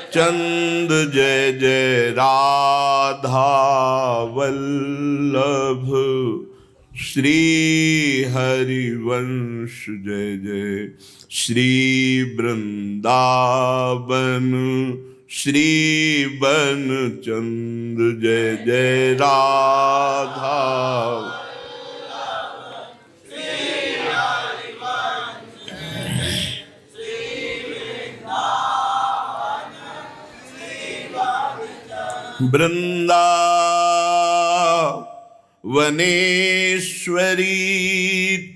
चंद जय जय राधा वल्लभ श्री हरिवंश जय जय श्री वृंदावन श्री बन चंद जय जय राधा वृंदावनेश्वरी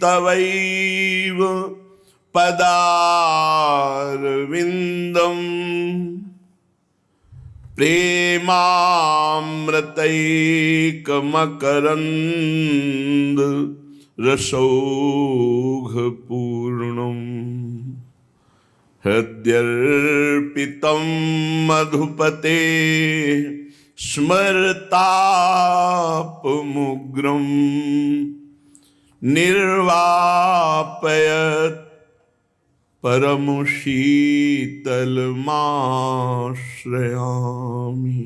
तवैव पदारविंदम प्रेमामृतैकमकरंद रसौघपूर्णम् हृद्यर्पितं मधुपते स्मरतापमुग्रं निर्वापयत् परमशीतलमाश्रयामि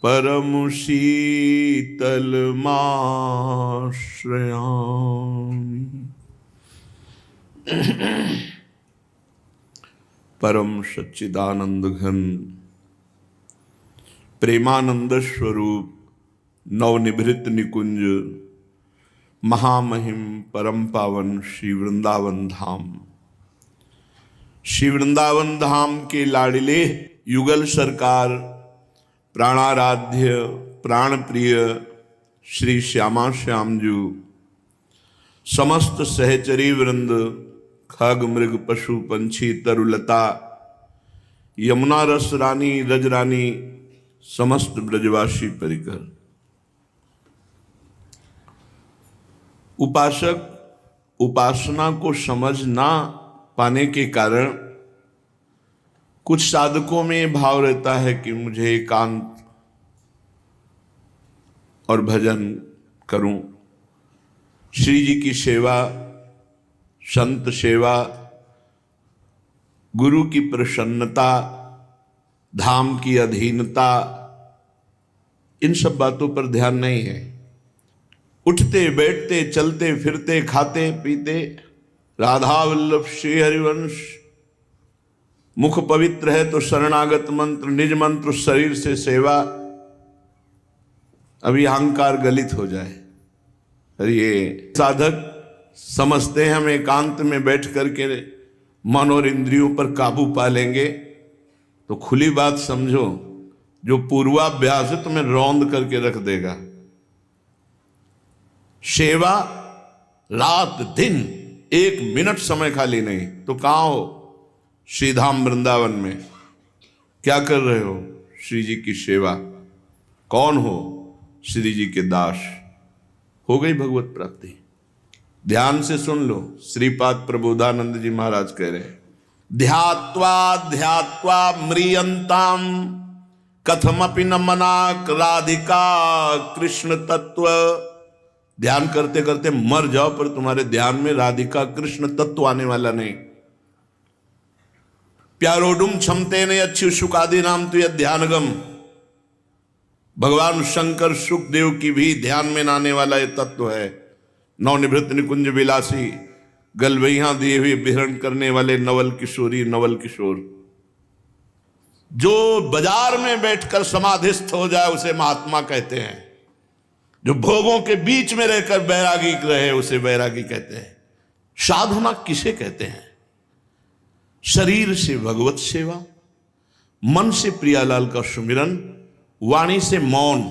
परमशीतलमाश्रयामि। परम सच्चिदानंद घन प्रेमानंद स्वरूप नवनिभृत निकुंज महामहिम परम पावन श्री वृंदावन धाम, श्री वृंदावन धाम के लाडिले युगल सरकार प्राणाराध्य प्राण प्रिय श्री श्यामा श्यामजू, समस्त सहचरी वृंद, खग मृग पशु पंछी तरुलता, यमुना रस रानी रजरानी, समस्त ब्रजवासी परिकर। उपासक उपासना को समझ ना पाने के कारण कुछ साधकों में भाव रहता है कि मुझे एकांत और भजन करूं, श्री जी की सेवा, संत सेवा, गुरु की प्रसन्नता, धाम की अधीनता, इन सब बातों पर ध्यान नहीं है। उठते बैठते चलते फिरते खाते पीते राधा वल्लभ श्री हरिवंश, मुख पवित्र है तो शरणागत मंत्र, निज मंत्र शरीर से सेवा, अभी अहंकार गलित हो जाए। अरे ये साधक समझते हैं हम एकांत में बैठ करके मन और इंद्रियों पर काबू पा लेंगे, तो खुली बात समझो, जो पूर्वाभ्यास है तुम्हें रौंद करके रख देगा। सेवा रात दिन, एक मिनट समय खाली नहीं, तो कहाँ हो? श्रीधाम वृंदावन में क्या कर रहे हो? श्री जी की सेवा। कौन हो? श्री जी के दास। हो गई भगवत प्राप्ति। ध्यान से सुन लो, श्रीपाद प्रबोधानंद जी महाराज कह रहे हैं, ध्यात्वा ध्यात्वा म्रियंताम कथमपि न मनाक राधिका कृष्ण तत्व। ध्यान करते करते मर जाओ पर तुम्हारे ध्यान में राधिका कृष्ण तत्व आने वाला नहीं। प्यारोडुम क्षमते ने अच्छी सुखादि नाम तो यह ध्यानगम। भगवान शंकर सुखदेव की भी ध्यान में न आने वाला यह तत्व है। नवनिभृत निकुंज विलासी, गलवैया दिए हुए विहरण करने वाले नवल किशोरी नवल किशोर। जो बाजार में बैठकर समाधिस्थ हो जाए उसे महात्मा कहते हैं। जो भोगों के बीच में रहकर बैरागी रहे उसे बैरागी कहते हैं। साधना किसे कहते हैं? शरीर से भगवत सेवा, मन से प्रियालाल का सुमिरन, वाणी से मौन,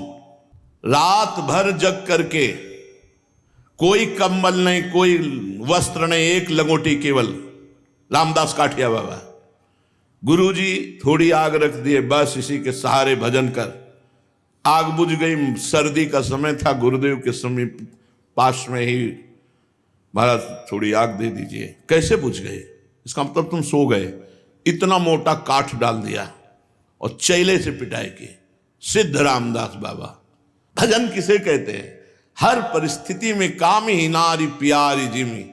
रात भर जग करके कोई कंबल नहीं, कोई वस्त्र नहीं, एक लंगोटी केवल। रामदास काठिया बाबा, गुरुजी थोड़ी आग रख दिए, बस इसी के सहारे भजन कर। आग बुझ गई, सर्दी का समय था, गुरुदेव के समीप पास में ही, महाराज थोड़ी आग दे दीजिए। कैसे बुझ गए? इसका मतलब तुम सो गए। इतना मोटा काठ डाल दिया और चैले से पिटाई की। सिद्ध रामदास बाबा। भजन किसे कहते हैं? हर परिस्थिति में कामी नारी प्यारी जिमी,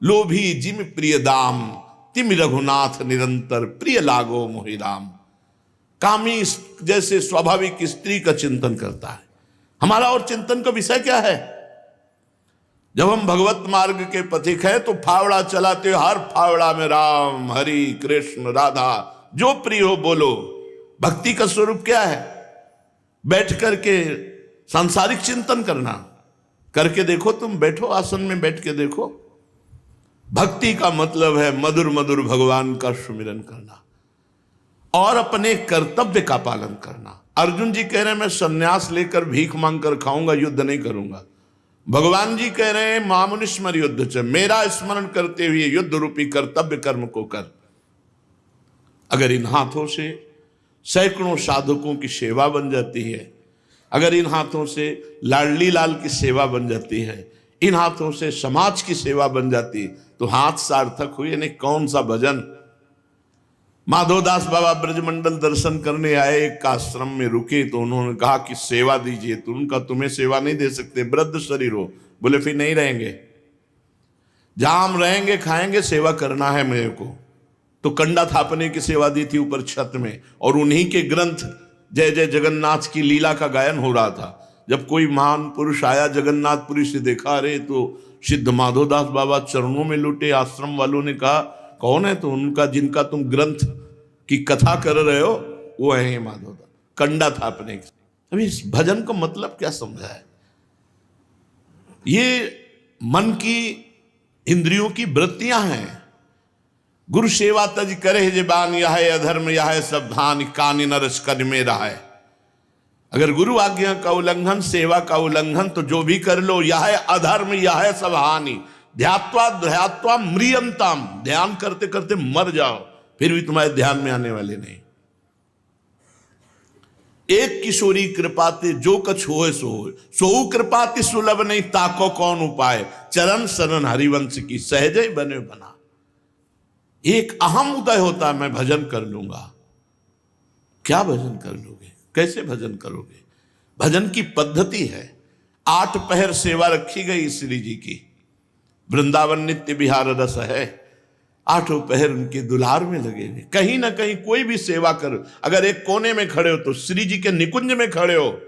लोभी जिम प्रिय दाम, तिम रघुनाथ निरंतर प्रिय लागो मोहि राम। कामी जैसे स्वाभाविक स्त्री का चिंतन करता है, हमारा और चिंतन का विषय क्या है? जब हम भगवत मार्ग के पथिक हैं तो फावड़ा चलाते हो, हर फावड़ा में राम हरि कृष्ण राधा जो प्रिय हो बोलो। भक्ति का स्वरूप क्या है? बैठ करके सांसारिक चिंतन करना। करके देखो, तुम बैठो आसन में बैठ के देखो। भक्ति का मतलब है मधुर मधुर भगवान का सुमिरन करना और अपने कर्तव्य का पालन करना। अर्जुन जी कह रहे हैं मैं संन्यास लेकर भीख मांग कर खाऊंगा, युद्ध नहीं करूंगा। भगवान जी कह रहे हैं मामुनिस्मर युद्ध च, मेरा स्मरण करते हुए युद्ध रूपी कर्तव्य कर्म को कर। अगर इन हाथों से सैकड़ों साधकों की सेवा बन जाती है, अगर इन हाथों से लाडली लाल की सेवा बन जाती है, इन हाथों से समाज की सेवा बन जाती, तो हाथ सार्थक हुए। नहीं कौन सा भजन। माधवदास बाबा ब्रजमंडल दर्शन करने आए, एक आश्रम में रुके तो उन्होंने कहा कि सेवा दीजिए। तो उनका तुम्हें सेवा नहीं दे सकते, वृद्ध शरीर हो। बोले फिर नहीं रहेंगे, जहां हम रहेंगे खाएंगे, सेवा करना है मेरे को। तो कंडा थापने की सेवा दी थी ऊपर छत में, और उन्हीं के ग्रंथ जय जय जगन्नाथ की लीला का गायन हो रहा था। जब कोई महान पुरुष आया जगन्नाथपुरी से, देखा रे तो सिद्ध माधवदास बाबा चरणों में लुटे। आश्रम वालों ने कहा कौन है? तो उनका जिनका तुम ग्रंथ की कथा कर रहे हो वो है ये माधवदास। कंडा थापने की। अभी इस भजन का मतलब क्या समझा है? ये मन की इंद्रियों की वृत्तियां हैं। गुरु सेवा तज करे जबान, यह है अधर्म यह है सब धान, कानी नरस कर में रहा है। अगर गुरु आज्ञा का उल्लंघन, सेवा का उल्लंघन, तो जो भी कर लो यह है अधर्म यह है सब हानि। ध्यात्वा ध्यात्वा म्रियंताम, ध्यान करते करते मर जाओ, फिर भी तुम्हारे ध्यान में आने वाले नहीं। एक किशोरी कृपाते जो कछ होए सो होए, सोऊ कृपाति सुलभ नहीं ताको कौन उपाय, चरण शरण हरिवंश की सहजय बने बना। एक अहम उदय होता है, मैं भजन कर लूंगा। क्या भजन कर लोगे? कैसे भजन करोगे? भजन की पद्धति है। 8 पहर सेवा रखी गई श्री जी की। वृंदावन नित्य विहार रस है। 8 पहर उनके दुलार में लगे हुए। कहीं ना कहीं कोई भी सेवा करो, अगर एक कोने में खड़े हो तो श्री जी के निकुंज में खड़े हो,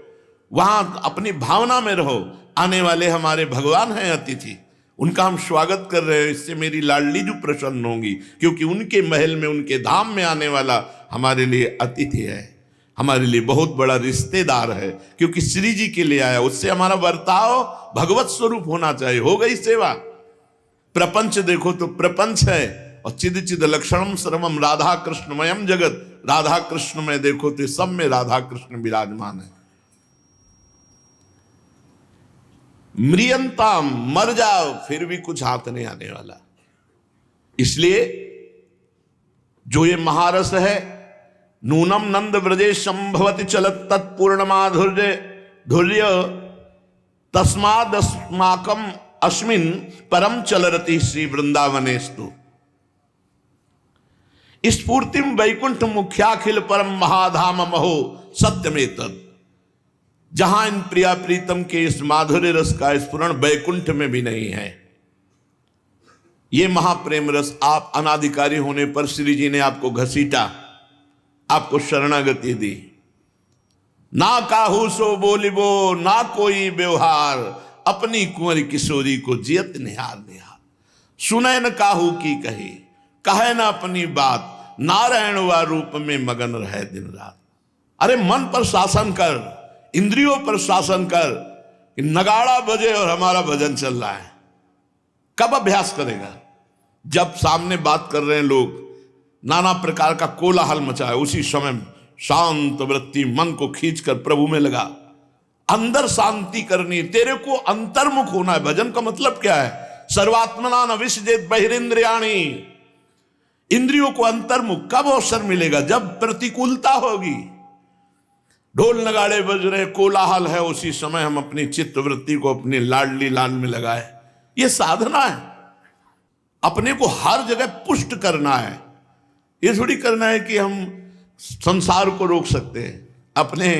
वहां अपनी भावना में रहो। आने वाले हमारे भगवान हैं अतिथि, उनका हम स्वागत कर रहे हैं। इससे मेरी लाडली जो प्रसन्न होंगी, क्योंकि उनके महल में उनके धाम में आने वाला हमारे लिए अतिथि है, हमारे लिए बहुत बड़ा रिश्तेदार है, क्योंकि श्री जी के लिए आया। उससे हमारा बर्ताव भगवत स्वरूप होना चाहिए। हो गई सेवा। प्रपंच देखो तो प्रपंच है, और चिद चिद लक्षणम सर्वम राधा कृष्णमयम जगत। राधा कृष्ण में देखो तो सब में राधा कृष्ण विराजमान है। म्रियंताम, मर जाओ फिर भी कुछ हाथ नहीं आने वाला। इसलिए जो ये महारस है, नूनम नंद व्रजे संभवति चलत तत्पूर्ण माधुर्य धुर्य तस्मादस्माकम अस्मिन परम चलरति श्री वृंदावनेस्तु। स्फूर्तिम वैकुंठ मुख्याखिल परम महाधाम महो सत्यमेतद। जहां इन प्रिया प्रीतम के इस माधुर्य रस का स्फुरण वैकुंठ में भी नहीं है। ये महाप्रेम रस आप अनाधिकारी होने पर श्री जी ने आपको घसीटा, आपको शरणागति दी। ना काहू सो बोलिबो ना कोई व्यवहार, अपनी कुंवर किशोरी को जियत निहार निहार। सुने न काहू की कही, कहे न अपनी बात, नारायण व रूप में मगन रहे दिन रात। अरे मन पर शासन कर, इंद्रियों पर शासन कर। नगाड़ा बजे और हमारा भजन चल रहा है, कब अभ्यास करेगा? जब सामने बात कर रहे हैं लोग, नाना प्रकार का कोलाहल मचा है, उसी समय शांत वृत्ति मन को खींचकर प्रभु में लगा। अंदर शांति करनी, तेरे को अंतर्मुख होना है। भजन का मतलब क्या है? सर्वात्मना न विसजेत बहिरिंद्रियाणि। इंद्रियों को अंतर्मुख कब अवसर मिलेगा? जब प्रतिकूलता होगी, ढोल नगाड़े बज रहे, कोलाहल है, उसी समय हम अपनी चित्त वृत्ति को अपनी लाडली लाल में लगाए। ये साधना है। अपने को हर जगह पुष्ट करना है। ये थोड़ी करना है कि हम संसार को रोक सकते हैं। अपने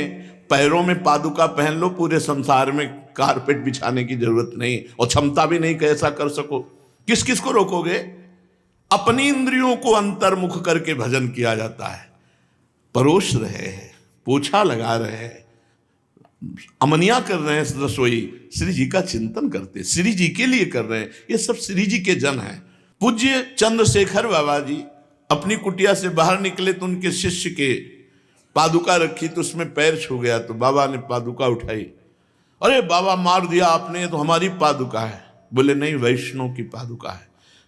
पैरों में पादुका पहन लो, पूरे संसार में कारपेट बिछाने की जरूरत नहीं, और क्षमता भी नहीं कि ऐसा कर सको। किस किस को रोकोगे? अपनी इंद्रियों को अंतर्मुख करके भजन किया जाता है। परोस रहे हैं, पोछा लगा रहे हैं, अमनिया कर रहे हैं, रसोई श्री जी का चिंतन करते, श्री जी के लिए कर रहे हैं। ये सब श्री जी के जन हैं। पूज्य चंद्रशेखर बाबा जी अपनी कुटिया से बाहर निकले तो उनके शिष्य के पादुका रखी तो उसमें पैर छू गया, तो बाबा ने पादुका उठाई। अरे बाबा मार दिया आपने, तो हमारी पादुका है। बोले नहीं, वैष्णव की पादुका है,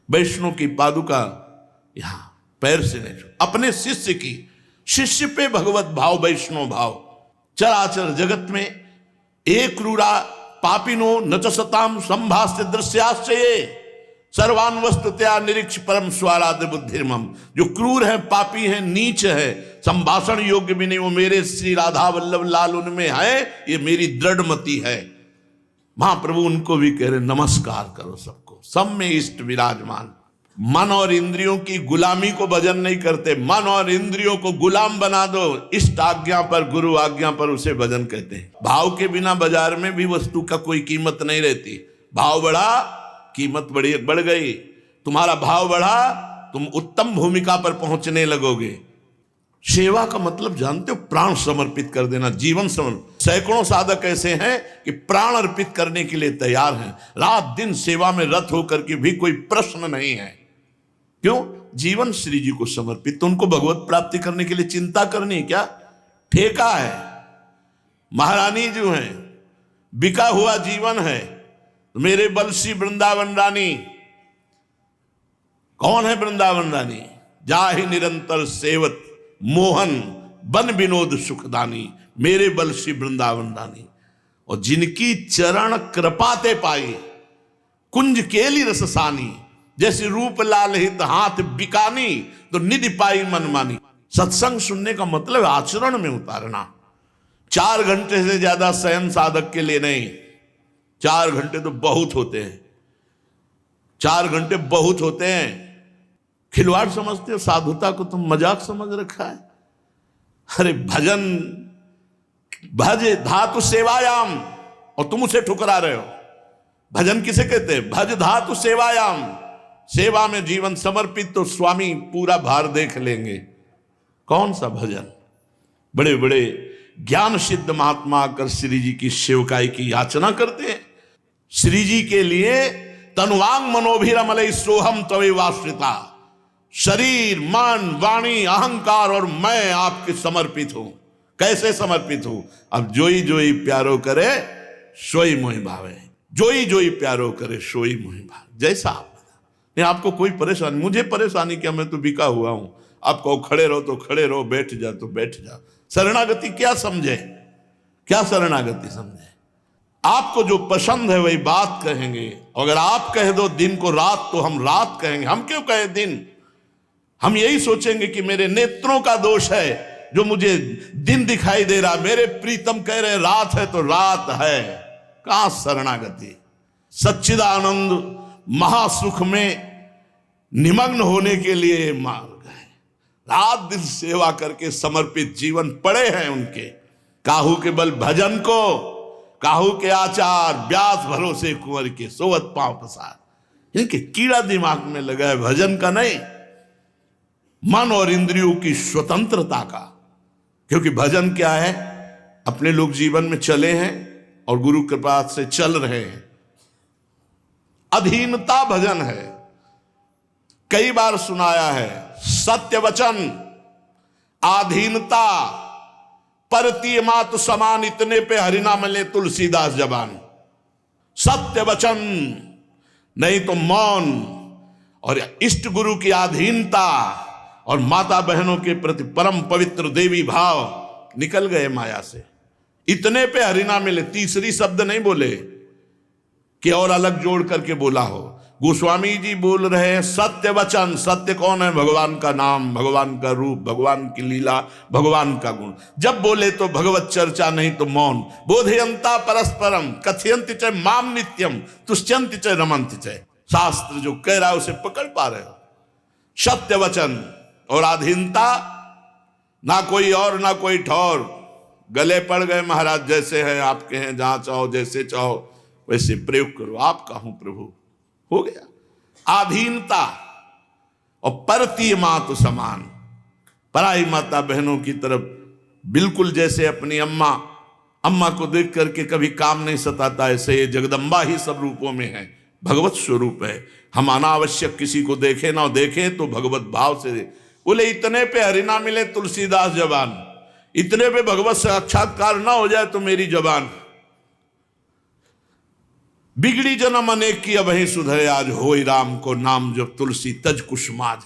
वैष्णव की पादुका यहां पैर से नहीं छू। अपने शिष्य की, शिष्य पे भगवत भाव, वैष्णव भाव। चराचर जगत में एक क्रूरा पापिनो न च सताम संभाष्य दृश्याश्चये सर्वान वस्तुतया निरीक्ष परम स्वाराध्य बुद्धिर्मम। जो क्रूर है, पापी है, नीच है, संभाषण योग्य भी नहीं, वो मेरे श्री राधा वल्लभ लाल उनमें है, ये मेरी दृढ़ मति है। महाप्रभु उनको भी कह रहे नमस्कार करो सबको, सब में इष्ट विराजमान। मन और इंद्रियों की गुलामी को भजन नहीं करते, मन और इंद्रियों को गुलाम बना दो। इष्ट आज्ञा पर, गुरु आज्ञा पर उसे भजन कहते हैं। भाव के बिना बाजार में भी वस्तु का कोई कीमत नहीं रहती। भाव बढ़ा, कीमत बढ़ गई। तुम्हारा भाव बढ़ा, तुम उत्तम भूमिका पर पहुंचने लगोगे। सेवा का मतलब जानते हो, प्राण समर्पित कर देना, जीवन समर्पित। सैकड़ों साधक ऐसे हैं कि प्राण अर्पित करने के लिए तैयार हैं, रात दिन सेवा में रत होकर के भी कोई प्रश्न नहीं है। क्यों? जीवन श्री जी को समर्पित। तो उनको भगवत प्राप्ति करने के लिए चिंता करनी क्या? ठेका है। महारानी जो है, बिका हुआ जीवन है। मेरे बलसी वृंदावन रानी, कौन है वृंदावन रानी? जाहि निरंतर सेवत मोहन बन विनोद सुखदानी, मेरे बलसी वृंदावन रानी। और जिनकी चरण कृपाते पाई कुंज केली रससानी, जैसे रूप लाल हित हाथ बिकानी, तो निधि पाई मनमानी। सत्संग सुनने का मतलब आचरण में उतारना। 4 घंटे से ज्यादा शयन साधक के लिए नहीं। 4 घंटे तो बहुत होते हैं, 4 घंटे बहुत होते हैं। खिलवाड़ समझते हो, साधुता को तुम मजाक समझ रखा है। अरे भजन, भज धातु सेवायाम, और तुम उसे ठुकरा रहे हो। भजन किसे कहते हैं? भज धातु सेवायाम। सेवा में जीवन समर्पित, तो स्वामी पूरा भार देख लेंगे। कौन सा भजन? बड़े बड़े ज्ञान सिद्ध महात्मा आकर श्री जी की सेवकाई की याचना करते हैं। श्री जी के लिए तनुवांग मनोभिरमलय सोहम तवे वाश्रिता, शरीर मन वाणी अहंकार और मैं आपके समर्पित हूं। कैसे समर्पित हूं? अब जोई जोई प्यारो करे सोई मोहि भावे, जोई जोई प्यारो करे सोई मोहि भावे। जैसा आप, नहीं आपको कोई परेशानी, मुझे परेशानी क्या, मैं तो बिका हुआ हूं। आप कहो खड़े रहो तो खड़े रहो, बैठ जा तो बैठ जा। शरणागति क्या समझे? क्या शरणागति समझे? आपको जो पसंद है वही बात कहेंगे। अगर आप कह दो दिन को रात, तो हम रात कहेंगे। हम क्यों कहे दिन? हम यही सोचेंगे कि मेरे नेत्रों का दोष है जो मुझे दिन दिखाई दे रहा। मेरे प्रीतम कह रहे रात है तो रात है। कहां शरणागति? सच्चिदानंद महासुख में निमग्न होने के लिए मार्ग है। रात दिन सेवा करके समर्पित जीवन पड़े हैं उनके। काहू के बल भजन को, काहू के आचार, व्यास भरोसे कुंवर के सोवत पांव पसार। इनके कीड़ा दिमाग में लगा है, भजन का नहीं, मन और इंद्रियों की स्वतंत्रता का। क्योंकि भजन क्या है? अपने लोग जीवन में चले हैं और गुरु कृपा से चल रहे हैं। अधीनता भजन है। कई बार सुनाया है, सत्य वचन, आधीनता, परतीय मातु समान, इतने पे हरिना मिले तुलसीदास जबान। सत्य वचन नहीं तो मौन, और इष्ट गुरु की आधीनता, और माता बहनों के प्रति परम पवित्र देवी भाव निकल गए माया से। इतने पे हरिना मिले, तीसरी शब्द नहीं बोले कि और अलग जोड़ करके बोला हो। गोस्वामी जी बोल रहे हैं सत्य वचन। सत्य कौन है? भगवान का नाम, भगवान का रूप, भगवान की लीला, भगवान का गुण। जब बोले तो भगवत चर्चा, नहीं तो मौन। बोधयंता परस्परम कथयंति च माम नित्यम तुष्यंति च रमंति च। शास्त्र जो कह रहा है उसे पकड़ पा रहे हो? सत्य वचन और अधीनता, ना कोई और ना कोई ठौर। गले पड़ गए महाराज, जैसे हैं आपके हैं, जहां चाहो जैसे चाहो वैसे प्रयोग करो, आपका हूं प्रभु, हो गया। अधीनता, और परती मातु समान, पराई माता बहनों की तरफ बिल्कुल जैसे अपनी अम्मा को देख करके कभी काम नहीं सताता, ऐसे ये जगदम्बा ही सब रूपों में है, भगवत स्वरूप है। हम अनावश्यक किसी को देखें ना देखें तो भगवत भाव से बोले, इतने पे हरिना मिले तुलसीदास जबान, इतने पे भगवत साक्षात्कार ना हो जाए तो मेरी जबान। बिगड़ी जन्म अनेक की अब ही सुधरे आज, होई राम को नाम जब तुलसी तज कुसुमाज।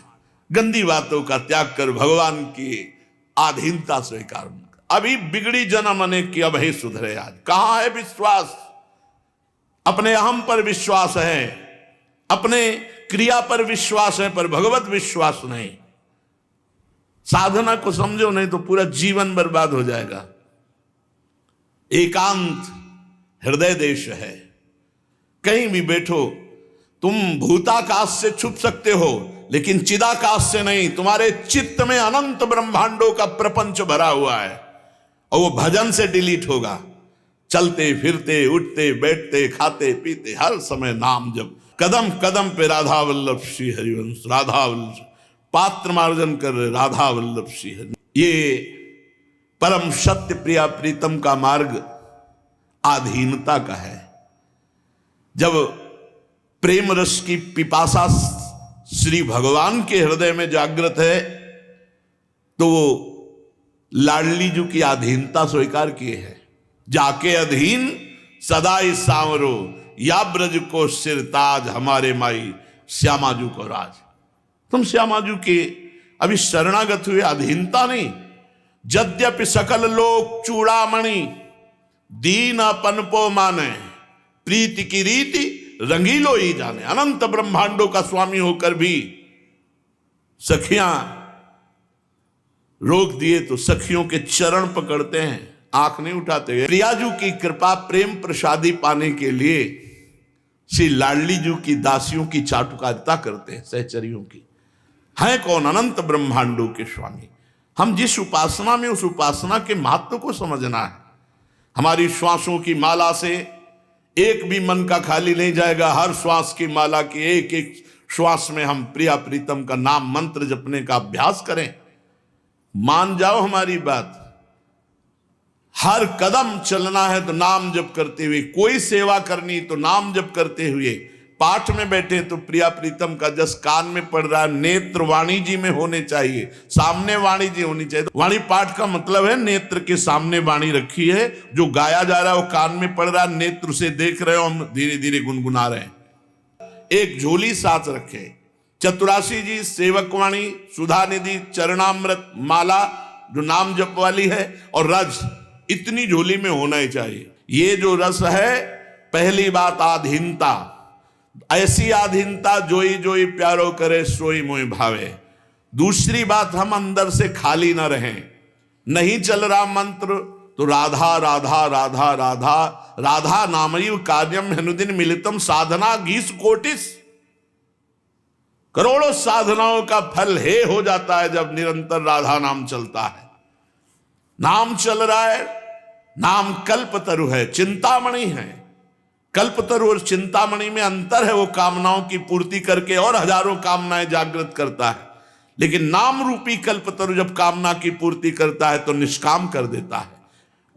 गंदी बातों का त्याग कर भगवान की आधीनता स्वीकार। अभी बिगड़ी जन्म अनेक की अब ही सुधरे आज। कहां है विश्वास? अपने अहम पर विश्वास है, अपने क्रिया पर विश्वास है, पर भगवत विश्वास नहीं। साधना को समझो नहीं तो पूरा जीवन बर्बाद हो जाएगा। एकांत हृदय देश है, कहीं भी बैठो तुम भूताकाश से छुप सकते हो लेकिन चिदाकाश से नहीं। तुम्हारे चित्त में अनंत ब्रह्मांडों का प्रपंच भरा हुआ है और वो भजन से डिलीट होगा। चलते फिरते उठते बैठते खाते पीते हर समय नाम जप, कदम कदम पे राधा वल्लभ श्री हरिवंश, राधा वल्लभ पात्र मार्जन कर राधा वल्लभ श्री हरि। ये परम सत्य प्रिया प्रीतम का मार्ग आधीनता का है। जब प्रेम रस की पिपासा श्री भगवान के हृदय में जागृत है तो वो लाडली जी की अधीनता स्वीकार किए है। जाके अधीन सदाई सांवरो, या ब्रज को सिरताज, हमारे माई श्यामाजू को राज। तुम श्यामाजू के अभी शरणागत हुए, अधीनता नहीं। यद्यपि सकल लोक चूड़ामणि, दीन पनपो माने, प्रीति की रीति रंगीलो ही जाने। अनंत ब्रह्मांडों का स्वामी होकर भी सखियां रोक दिए तो सखियों के चरण पकड़ते हैं, आंख नहीं उठाते। प्रियाजू की कृपा प्रेम प्रसादी पाने के लिए श्री लाडली जू की दासियों की चाटुकारिता करते हैं, सहचरियों की। है कौन? अनंत ब्रह्मांडों के स्वामी। हम जिस उपासना में, उस उपासना के महत्व को समझना है। हमारी श्वासों की माला से एक भी मन का खाली नहीं जाएगा। हर श्वास की माला की एक एक श्वास में हम प्रिया प्रीतम का नाम मंत्र जपने का अभ्यास करें। मान जाओ हमारी बात, हर कदम चलना है तो नाम जप करते हुए, कोई सेवा करनी तो नाम जप करते हुए, पाठ में बैठे तो प्रिया प्रीतम का जस कान में पड़ रहा है, नेत्र वाणी जी में होने चाहिए, सामने वाणी जी होनी चाहिए। वाणी पाठ का मतलब है नेत्र के सामने वाणी रखी है, जो गाया जा रहा है वो कान में पड़ रहा है, नेत्र से देख रहे हो, हम धीरे धीरे गुनगुना रहे हैं। एक झोली साथ रखे, चतुरासी जी सेवकवाणी, सुधा निधि, चरणामृत माला जो नाम जप वाली है, और रस, इतनी झोली में होना ही चाहिए। ये जो रस है, पहली बात आधीनता, ऐसी आधीनता जोई जोई प्यारो करे सोई मोहि भावे। दूसरी बात, हम अंदर से खाली ना रहें। नहीं चल रहा मंत्र तो राधा राधा राधा राधा राधा नामैव कार्यम हनुदिन मिलितम साधना गीस कोटिस। करोड़ों साधनाओं का फल हे हो जाता है जब निरंतर राधा नाम चलता है। नाम चल रहा है, नाम कल्पतरु है, चिंतामणि है। कल्पतरु और चिंतामणि में अंतर है, वो कामनाओं की पूर्ति करके और हजारों कामनाएं जागृत करता है, लेकिन नाम रूपी कल्पतरु जब कामना की पूर्ति करता है तो निष्काम कर देता है।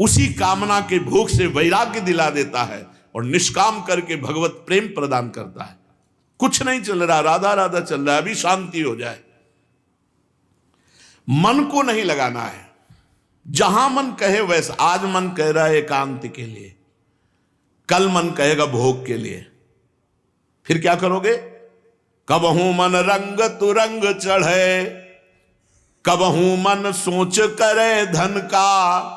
उसी कामना के भोग से वैराग्य दिला देता है और निष्काम करके भगवत प्रेम प्रदान करता है। कुछ नहीं चल रहा, राधा राधा चल रहा है, अभी शांति हो जाए। मन को नहीं लगाना है, जहां मन कहे वैसा। आज मन कह रहा है एकांत के लिए, कल मन कहेगा भोग के लिए, फिर क्या करोगे? कबहू मन रंग तुरंग चढ़े, कबहू मन सोच करे धन का,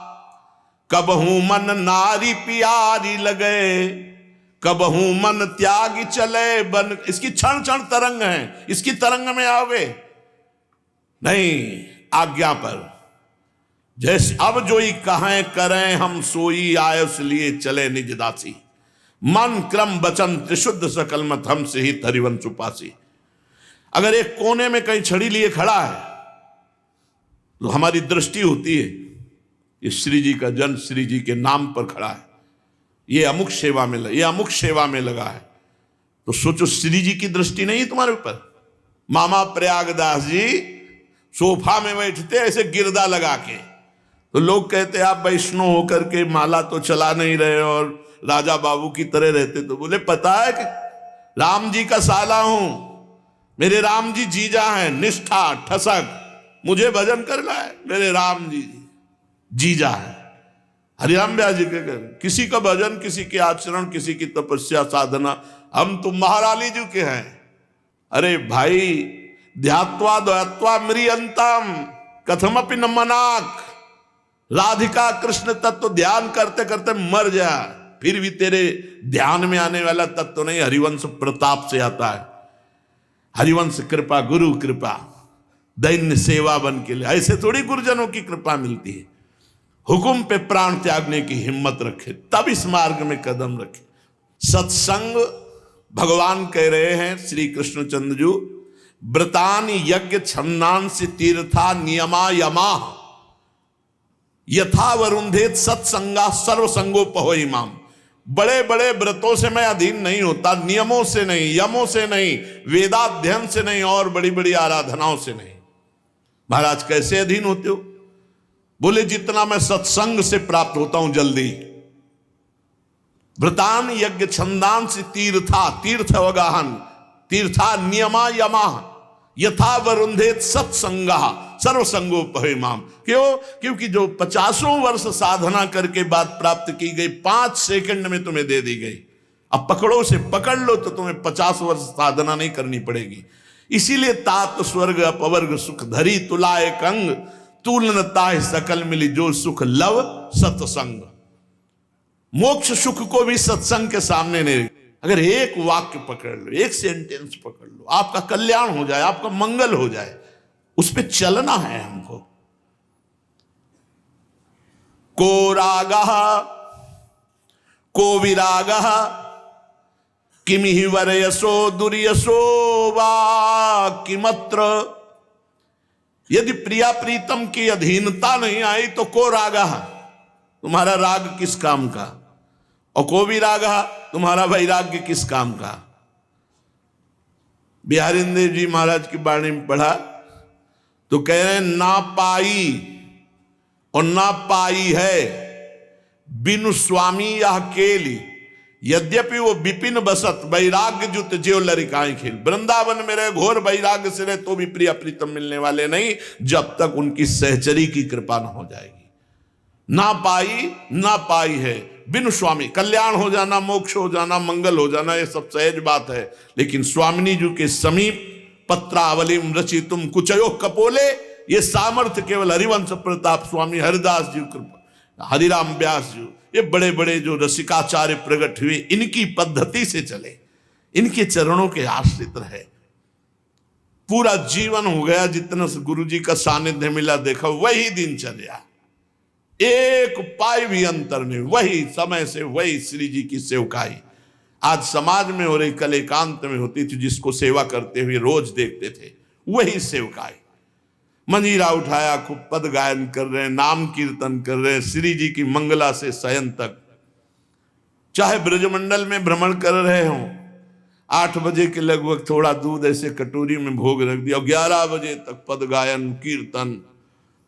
कबहू मन नारी प्यारी लगे, कबहू मन त्यागी चले बन। इसकी क्षण क्षण तरंग है, इसकी तरंग में आओगे नहीं, आज्ञा पर। जैसे अब जोई कहें करें हम सोई, आयस लिए चले निज दासी। मन क्रम वचन त्रिशुद्ध सकल मत हम से ही हरिवंश उपासी। अगर एक कोने में कहीं छड़ी लिए खड़ा है तो हमारी दृष्टि होती है ये श्री जी का जन श्री जी के नाम पर खड़ा है, ये अमुक सेवा में लगा, ये अमुक सेवा में लगा है, तो सोचो श्री जी की दृष्टि नहीं है तुम्हारे ऊपर। मामा प्रयागदास जी सोफा में बैठते ऐसे गिरदा लगा के, तो लोग कहते आप वैष्णव होकर के माला तो चला नहीं रहे और राजा बाबू की तरह रहते। तो बोले पता है कि राम जी का साला हूं, मेरे राम जी जीजा हैं, निष्ठा ठसक, मुझे भजन करना है, मेरे राम जी जीजा है। हरिराम व्यास जी के किसी का भजन, किसी के आचरण, किसी की तपस्या साधना, हम तो महारानी जी के हैं। अरे भाई ध्यात्वा द्वैत्वा म्रियंतम कथमपि न मनाक, राधिका कृष्ण तत्व ध्यान करते करते मर जा, फिर भी तेरे ध्यान में आने वाला तत्व नहीं, हरिवंश प्रताप से आता है। हरिवंश कृपा, गुरु कृपा, दैन्य सेवा बन के लिए, ऐसे थोड़ी गुरुजनों की कृपा मिलती है। हुकुम पे प्राण त्यागने की हिम्मत रखे, तब इस मार्ग में कदम रखे। सत्संग भगवान कह रहे हैं श्री कृष्णचंद्र जी, व्रतान यज्ञ छन्नांसि तीर्था नियमा यमा यथा वरुंधेत सत्संगा सर्वसंगोपहो इमाम। बड़े बड़े व्रतों से मैं अधीन नहीं होता, नियमों से नहीं, यमों से नहीं, वेदाध्ययन से नहीं, और बड़ी बड़ी आराधनाओं से नहीं। महाराज कैसे अधीन होते हो? बोले जितना मैं सत्संग से प्राप्त होता हूं जल्दी। व्रतान यज्ञ छंदांसि तीर्था, तीर्थ अवगाहन, तीर्था नियमा यमा यथा वरुंधेत सत्संगा सर्वसंगोपहिमाम। क्यों? क्योंकि जो 50 वर्ष साधना करके बात प्राप्त की गई 5 सेकंड में तुम्हें दे दी गई। अब पकड़ो से पकड़ लो तो तुम्हें 50 वर्ष साधना नहीं करनी पड़ेगी। इसीलिए तात स्वर्ग अपवर्ग सुख धरी तुलाए कंग, तुलनता सकल मिली जो सुख लव सत्संग। मोक्ष सुख को भी सत्संग के सामने नहीं। अगर एक वाक्य पकड़ लो, एक सेंटेंस पकड़ लो, आपका कल्याण हो जाए, आपका मंगल हो जाए, उस पे चलना है हमको। को रागः को विरागः किमिहि वरयसो दुर्यसो वा किमत्र। यदि प्रिया प्रीतम की अधीनता नहीं आई तो को रागः, तुम्हारा राग किस काम का, और को विरागः, तुम्हारा वैराग्य किस काम का। बिहारी देव जी महाराज की वाणी में पढ़ा तो कह रहे हैं ना पाई और ना पाई है बिनु स्वामी यह केली, यद्यपि वो विपिन बसत वैराग्य जुत ज्यो लरिकाएं खेल। वृंदावन में रहे घोर वैराग्य से रहे तो भी प्रिया प्रीतम मिलने वाले नहीं जब तक उनकी सहचरी की कृपा न हो जाएगी। ना पाई है बिनु स्वामी। कल्याण हो जाना, मोक्ष हो जाना, मंगल हो जाना, ये सब सहज बात है, लेकिन स्वामिनी जी के समीप पत्रावलिम रचितुम कुचयो कपोले, ये सामर्थ्य केवल हरिवंश प्रताप स्वामी हरिदास जी कृपा, हरिराम व्यास जी, ये बड़े बड़े जो रसिकाचार्य प्रकट हुए, इनकी पद्धति से चले, इनके चरणों के आश्रित रहे। पूरा जीवन हो गया, जितना गुरु जी का सानिध्य मिला देखा, वही दिनचर्या, एक पाई भी अंतर नहीं, वही समय से वही श्री जी की सेवकाई आज समाज में हो रही, कल एकांत में होती थी, जिसको सेवा करते हुए रोज देखते थे, वही सेवकाई। मंजीरा उठाया, खूब पद गायन कर रहे हैं, नाम कीर्तन कर रहे हैं, श्री जी की मंगला से शयन तक, चाहे ब्रजमंडल में भ्रमण कर रहे हों। 8 बजे के लगभग थोड़ा दूध ऐसे कटोरी में भोग रख दिया, 11 बजे तक पद गायन कीर्तन,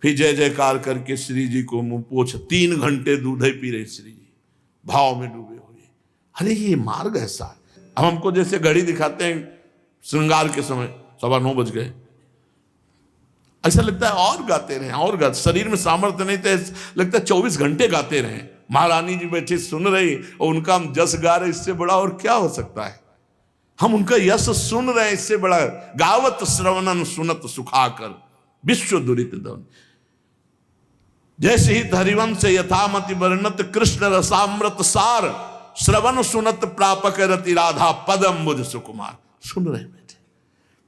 फिर जय जयकार करके श्री जी को मुंह पोछ, 3 घंटे दूध ही पी रहे श्री जी, भाव में डूबे हुए। अरे ये मार्ग ऐसा है। अब हमको जैसे घड़ी दिखाते हैं श्रृंगार के समय 9:15 बज गए, ऐसा लगता है और गाते रहे, और गाते, शरीर में सामर्थ्य नहीं थे, लगता है 24 घंटे गाते रहे। महारानी जी बैठे सुन रही और उनका हम जस गा रहे, इससे बड़ा और क्या हो सकता है। हम उनका यश सुन रहे हैं, इससे बड़ा। गावत श्रवणन सुनत सुखाकर विश्व दुरित दौन। जैसे ही हरिवंश यथामति वर्णत कृष्ण रसामृत सार, श्रवण सुनत प्रापक रति राधा पदम बुझ सुकुमार। सुन रहे बैठे,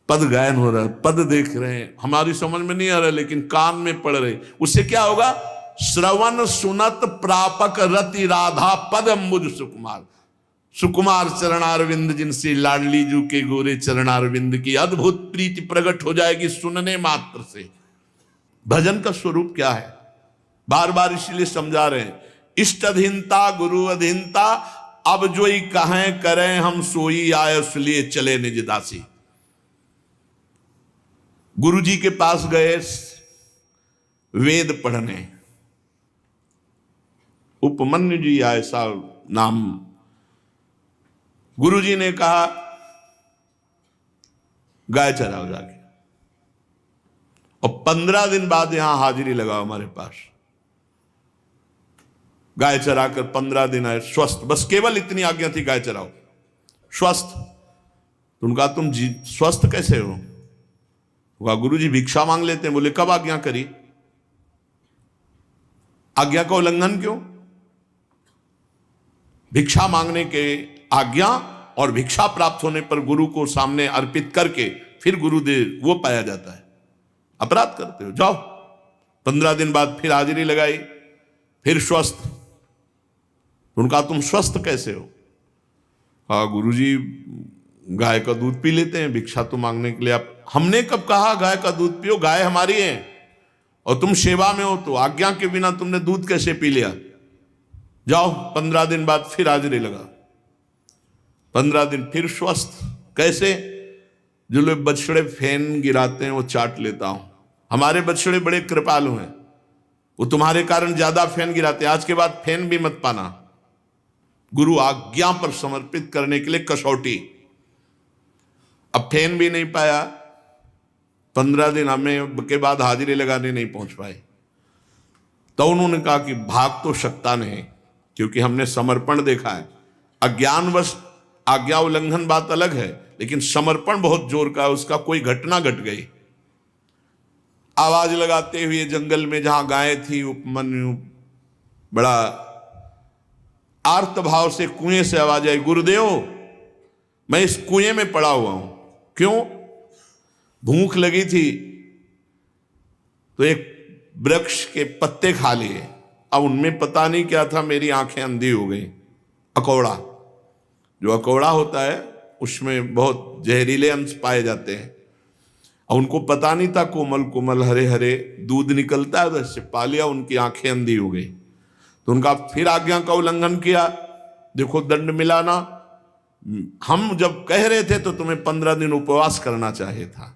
पद गायन हो रहा है, पद देख रहे हैं, हमारी समझ में नहीं आ रहा लेकिन कान में पड़ रहे। उससे क्या होगा? श्रवण सुनत प्रापक रति राधा पदम बुझ सुकुमार। सुकुमार चरणारविंद, जिनसे लाडली जू के गोरे चरणारविंद की अद्भुत प्रीति प्रकट हो जाएगी सुनने मात्र से। भजन का स्वरूप क्या है? बार बार इसलिए समझा रहे हैं, इष्ट अधीनता गुरु अधीनता, अब जोई कहें करें हम सोई आए, इसलिए चले निज दासी। गुरुजी के पास गए वेद पढ़ने। उपमन्यु जी ऐसा नाम। गुरुजी ने कहा गाय चराओ जाके, और 15 दिन बाद यहां हाजिरी लगाओ हमारे पास। गाय चराकर 15 दिन आए स्वस्थ, बस केवल इतनी आज्ञा थी, गाय चराओ स्वस्थ। उनका तुम स्वस्थ कैसे हो? गुरु जी भिक्षा मांग लेते हैं। बोले कब आज्ञा करी? आज्ञा का उल्लंघन क्यों? भिक्षा मांगने के आज्ञा और भिक्षा प्राप्त होने पर गुरु को सामने अर्पित करके फिर गुरुदेव वो पाया जाता है। अपराध करते हो, जाओ। 15 दिन बाद फिर हाजिरी लगाई, फिर स्वस्थ। उनका तुम स्वस्थ कैसे हो? कहा गुरुजी गाय का दूध पी लेते हैं, भिक्षा तो मांगने के लिए आप। हमने कब कहा गाय का दूध पियो? गाय हमारी है और तुम सेवा में हो, तो आज्ञा के बिना तुमने दूध कैसे पी लिया? जाओ। 15 दिन बाद फिर हाजिरी लगा, 15 दिन फिर स्वस्थ। कैसे? जो लोग बछड़े फेन गिराते हैं वो चाट लेता हूं। हमारे बछड़े बड़े कृपालु हैं, वो तुम्हारे कारण ज्यादा फेन गिराते हैं। आज के बाद फेन भी मत पाना। गुरु आज्ञा पर समर्पित करने के लिए कसौटी। अब फेन भी नहीं पाया, 15 दिन हमें के बाद हाजिरी लगाने नहीं पहुंच पाए। तो उन्होंने कहा कि भाग तो सकता नहीं, क्योंकि हमने समर्पण देखा है। अज्ञानवश आज्ञा उल्लंघन बात अलग है, लेकिन समर्पण बहुत जोर का है, उसका कोई घटना घट गई। आवाज लगाते हुए जंगल में जहां गाय थी, उपमन्यु बड़ा आर्त भाव से कुएं से आवाज आई, गुरुदेव मैं इस कुएं में पड़ा हुआ हूं। क्यों? भूख लगी थी तो एक वृक्ष के पत्ते खा लिए, अब उनमें पता नहीं क्या था, मेरी आंखें अंधी हो गई। अकौड़ा, जो अकौड़ा होता है उसमें बहुत जहरीले अंश पाए जाते हैं, और उनको पता नहीं था कोमल कोमल हरे हरे दूध निकलता है, वैसे पा लिया, उनकी आंखें अंधी हो गई। तो उनका फिर आज्ञा का उल्लंघन किया। देखो दंड मिला ना। हम जब कह रहे थे तो तुम्हें 15 दिन उपवास करना चाहिए था।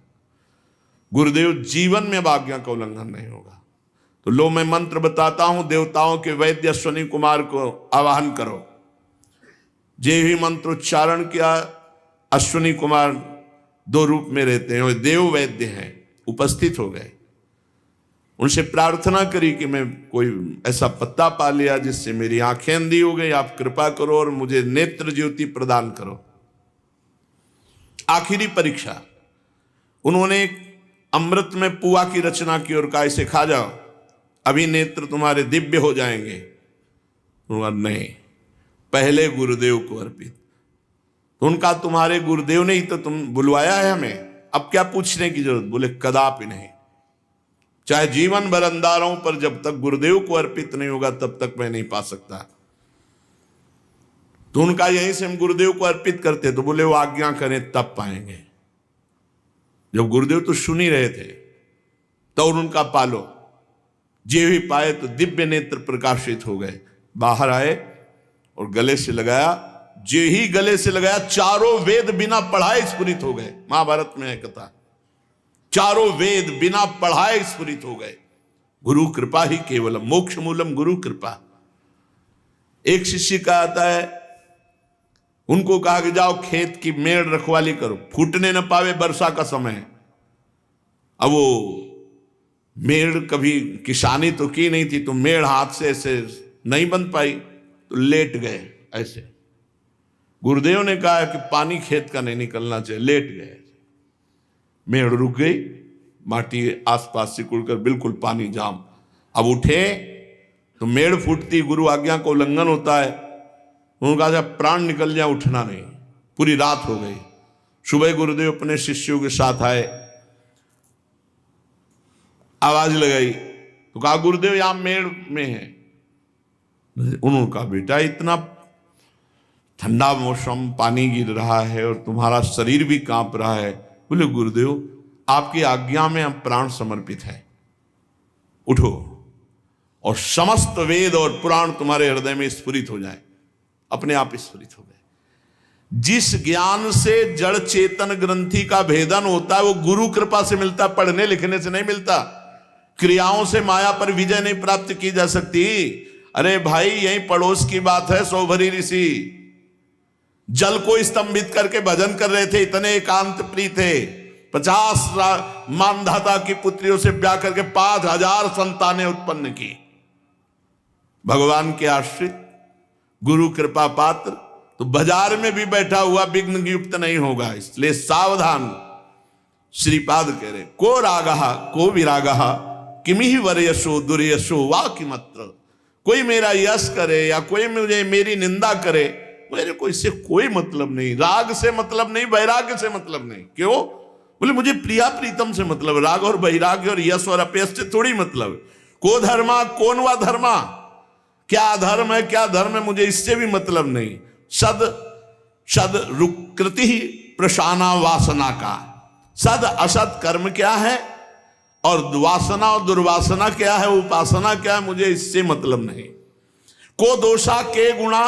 गुरुदेव जीवन में अब आज्ञा का उल्लंघन नहीं होगा। तो लो मैं मंत्र बताता हूं, देवताओं के वैद्य अश्विनी कुमार को आवाहन करो। जे ही मंत्रोच्चारण किया, अश्विनी कुमार 2 रूप में रहते हैं, और देव वैद्य हैं, उपस्थित हो गए। उनसे प्रार्थना करी कि मैं कोई ऐसा पत्ता पा लिया जिससे मेरी आंखें अंधी हो गई, आप कृपा करो और मुझे नेत्र ज्योति प्रदान करो। आखिरी परीक्षा, उन्होंने अमृत में पुआ की रचना की और कहा इसे खा जाओ, अभी नेत्र तुम्हारे दिव्य हो जाएंगे। नहीं, पहले गुरुदेव को अर्पित। तो उनका तुम्हारे गुरुदेव ने ही तो तुम बुलवाया है हमें, अब क्या पूछने की जरूरत? बोले कदापि नहीं, चाहे जीवन भर अंधारों पर, जब तक गुरुदेव को अर्पित नहीं होगा तब तक मैं नहीं पा सकता। तो उनका यहीं से हम गुरुदेव को अर्पित करते, तो बोले वो आज्ञा करें तब पाएंगे। जब गुरुदेव तो सुन ही रहे थे, तो उनका पालो। जे भी पाए तो दिव्य नेत्र प्रकाशित हो गए, बाहर आए और गले से लगाया। जे ही गले से लगाया, चारों वेद बिना पढ़ाए स्फुरित हो गए। महाभारत में है कथा, चारों वेद बिना पढ़ाए स्फुरित हो गए। गुरु कृपा ही केवलम मोक्ष मूलम, गुरु कृपा। एक शिष्य का आता है, उनको कहा कि जाओ खेत की मेड़ रखवाली करो, फूटने न पावे, वर्षा का समय है। अब वो मेड़ कभी किसानी तो की नहीं थी, तो मेड़ हाथ से ऐसे नहीं बन पाई, तो लेट गए ऐसे। गुरुदेव ने कहा कि पानी खेत का नहीं निकलना चाहिए, लेट गए। मेड़ रुक गई, माटी आसपास सिकुड़कर बिल्कुल पानी जाम। अब उठे तो मेड़ फूटती, गुरु आज्ञा को उल्लंघन होता है। उन्होंने कहा जब प्राण निकल जाए उठना नहीं। पूरी रात हो गई। सुबह गुरुदेव अपने शिष्यों के साथ आए, आवाज लगाई तो कहा गुरुदेव यहां मेड़ में है। उन्होंने कहा बेटा इतना ठंडा मौसम, पानी गिर रहा है और तुम्हारा शरीर भी कांप रहा है। बोले गुरुदेव आपकी आज्ञा में हम प्राण समर्पित हैं, उठो और समस्त वेद और पुराण तुम्हारे हृदय में स्फुरित हो जाए। अपने आप स्फुरित हो गए। जिस ज्ञान से जड़ चेतन ग्रंथि का भेदन होता है वो गुरु कृपा से मिलता, पढ़ने लिखने से नहीं मिलता। क्रियाओं से माया पर विजय नहीं प्राप्त की जा सकती। अरे भाई, यही पड़ोस की बात है। सौभरी ऋषि जल को स्तंभित करके भजन कर रहे थे, इतने एकांत प्रिय थे। 50 मानधाता की पुत्रियों से ब्याह करके 5000 संतानें उत्पन्न की। भगवान के आश्रित, गुरु कृपा पात्र, तो बाजार में भी बैठा हुआ विघ्न युक्त नहीं होगा। इसलिए सावधान। श्रीपाद कह रहे को रागः को विरागः किमिहि वरयशो दुर्यशो वा किमत्र। कोई मेरा यश करे या कोई मुझे मेरी निंदा करे, मेरे को इससे कोई मतलब नहीं। राग से मतलब नहीं, वैराग्य से मतलब नहीं। क्यों? बोले मुझे प्रिया प्रीतम से मतलब। राग और वैराग्य और यश और अपयश से थोड़ी मतलब। को धर्मा कौन वा धर्मा, क्या धर्म है क्या धर्म है, मुझे इससे भी मतलब नहीं। सद सद रुकृति प्रशाना वासना का। सद असद कर्म क्या है और वासना और दुर्वासना क्या है, उपासना क्या है, मुझे इससे मतलब नहीं। को दोषा के गुणा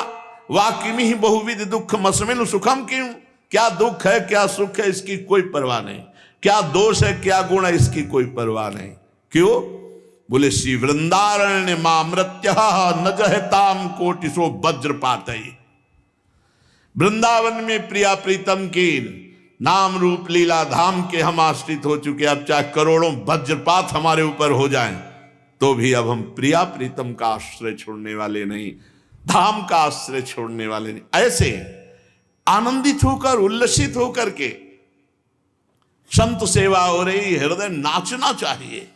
वा किमिहि बहुविध दुख मस्मिन सुखम क्यों। क्या दुख है क्या सुख है इसकी कोई परवाह नहीं। क्या दोष है क्या गुण है इसकी कोई परवाह नहीं। क्यों? बोले श्री वृंदारण्य मामृत्य न जहताम कोटिसो वज्रपात। वृंदावन में प्रिया प्रीतम की नाम रूप लीला धाम के हम आश्रित हो चुके। अब चाहे करोड़ों वज्रपात हमारे ऊपर हो जाएं तो भी अब हम प्रिया प्रीतम का आश्रय छोड़ने वाले नहीं, धाम का आश्रय छोड़ने वाले नहीं। ऐसे आनंदित होकर उल्लसित होकर के संत सेवा हो रही, हृदय नाचना चाहिए।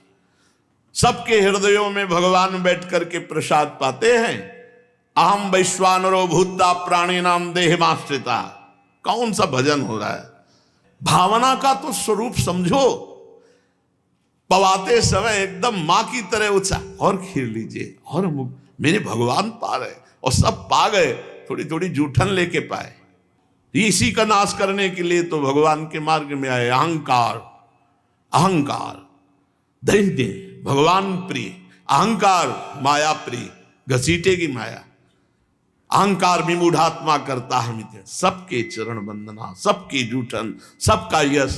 सबके हृदयों में भगवान बैठ करके प्रसाद पाते हैं। अहम वैश्वानरो भूता प्राणी नाम देहमाश्रिता। कौन सा भजन हो रहा है? भावना का तो स्वरूप समझो। पवाते समय एकदम मां की तरह उत्साह, और खीर लीजिए और मेरे भगवान पा रहे, और सब पा गए, थोड़ी थोड़ी जूठन लेके पाए। इसी का नाश करने के लिए तो भगवान के मार्ग में आए। अहंकार, अहंकार दैन्य भगवान प्रिय, अहंकार माया प्रिय, घसीटेगी माया। अहंकार विमूढ़ात्मा करता है मित्र। सबके चरण वंदना, सबकी जूठन, सबका यश,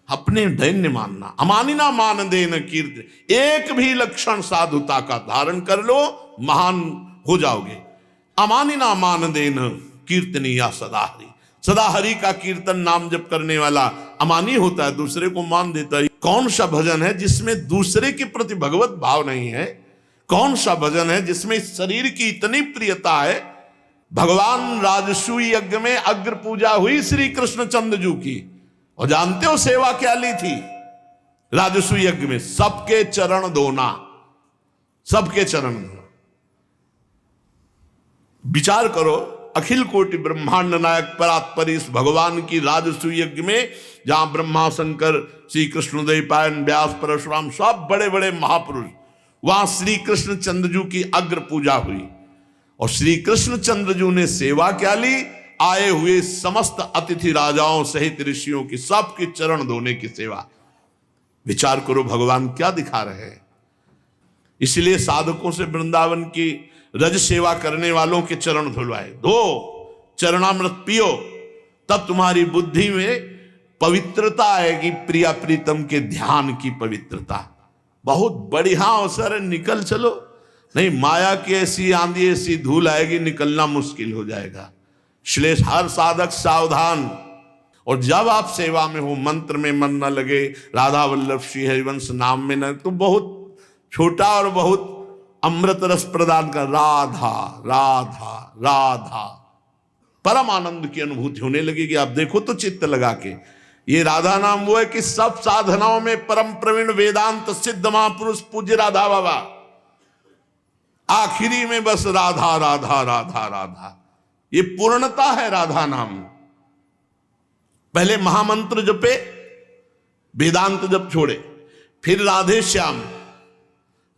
अपने दैन्य मानना। अमानिना मान देन कीर्ति। एक भी लक्षण साधुता का धारण कर लो, महान हो जाओगे। अमानिना मान देन कीर्तनीया सदा हरि। सदा हरि का कीर्तन नाम जप करने वाला अमानी होता है, दूसरे को मान देता है। कौन सा भजन है जिसमें दूसरे के प्रति भगवत भाव नहीं है? कौन सा भजन है जिसमें शरीर की इतनी प्रियता है? भगवान राजसूय यज्ञ में अग्र पूजा हुई श्री कृष्ण चंद्रजू की, और जानते हो सेवा क्या ली थी राजसूय यज्ञ में? सबके चरण धोना, सबके चरण धोना। विचार करो, अखिल कोटि ब्रह्मांड नायक परात्परीश भगवान की राजसूय यज्ञ में, जहां ब्रह्मा शंकर श्री कृष्णदेव पायन व्यास परशुराम सब बड़े बड़े महापुरुष, वहां श्री कृष्ण चंद्रजू की अग्र पूजा हुई। और श्री कृष्ण चंद्रजू ने सेवा क्या ली? आए हुए समस्त अतिथि राजाओं सहित ऋषियों की सबकी चरण धोने की सेवा। विचार करो भगवान क्या दिखा रहे हैं। इसलिए साधकों से वृंदावन की रज सेवा करने वालों के चरण धुलवाए, धो चरणामृत पियो, तब तुम्हारी बुद्धि में पवित्रता आएगी। प्रिया प्रीतम के ध्यान की पवित्रता। बहुत बढ़िया अवसर है, निकल चलो। नहीं, माया की ऐसी आंधी ऐसी धूल आएगी, निकलना मुश्किल हो जाएगा। इसलिए हर साधक सावधान। और जब आप सेवा में हो, मंत्र में मन न लगे, राधा वल्लभ श्री हरिवंश नाम में न, तो बहुत छोटा और बहुत अमृत रस प्रदान कर राधा राधा राधा परम आनंद की अनुभूति होने लगेगी। आप देखो तो चित्त लगा के। ये राधा नाम वो है कि सब साधनाओं में परम प्रवीण वेदांत सिद्ध महापुरुष पूज्य राधा बाबा, आखिरी में बस राधा राधा राधा राधा। ये पूर्णता है राधा नाम। पहले महामंत्र जपे, वेदांत जप छोड़े, फिर राधे श्याम,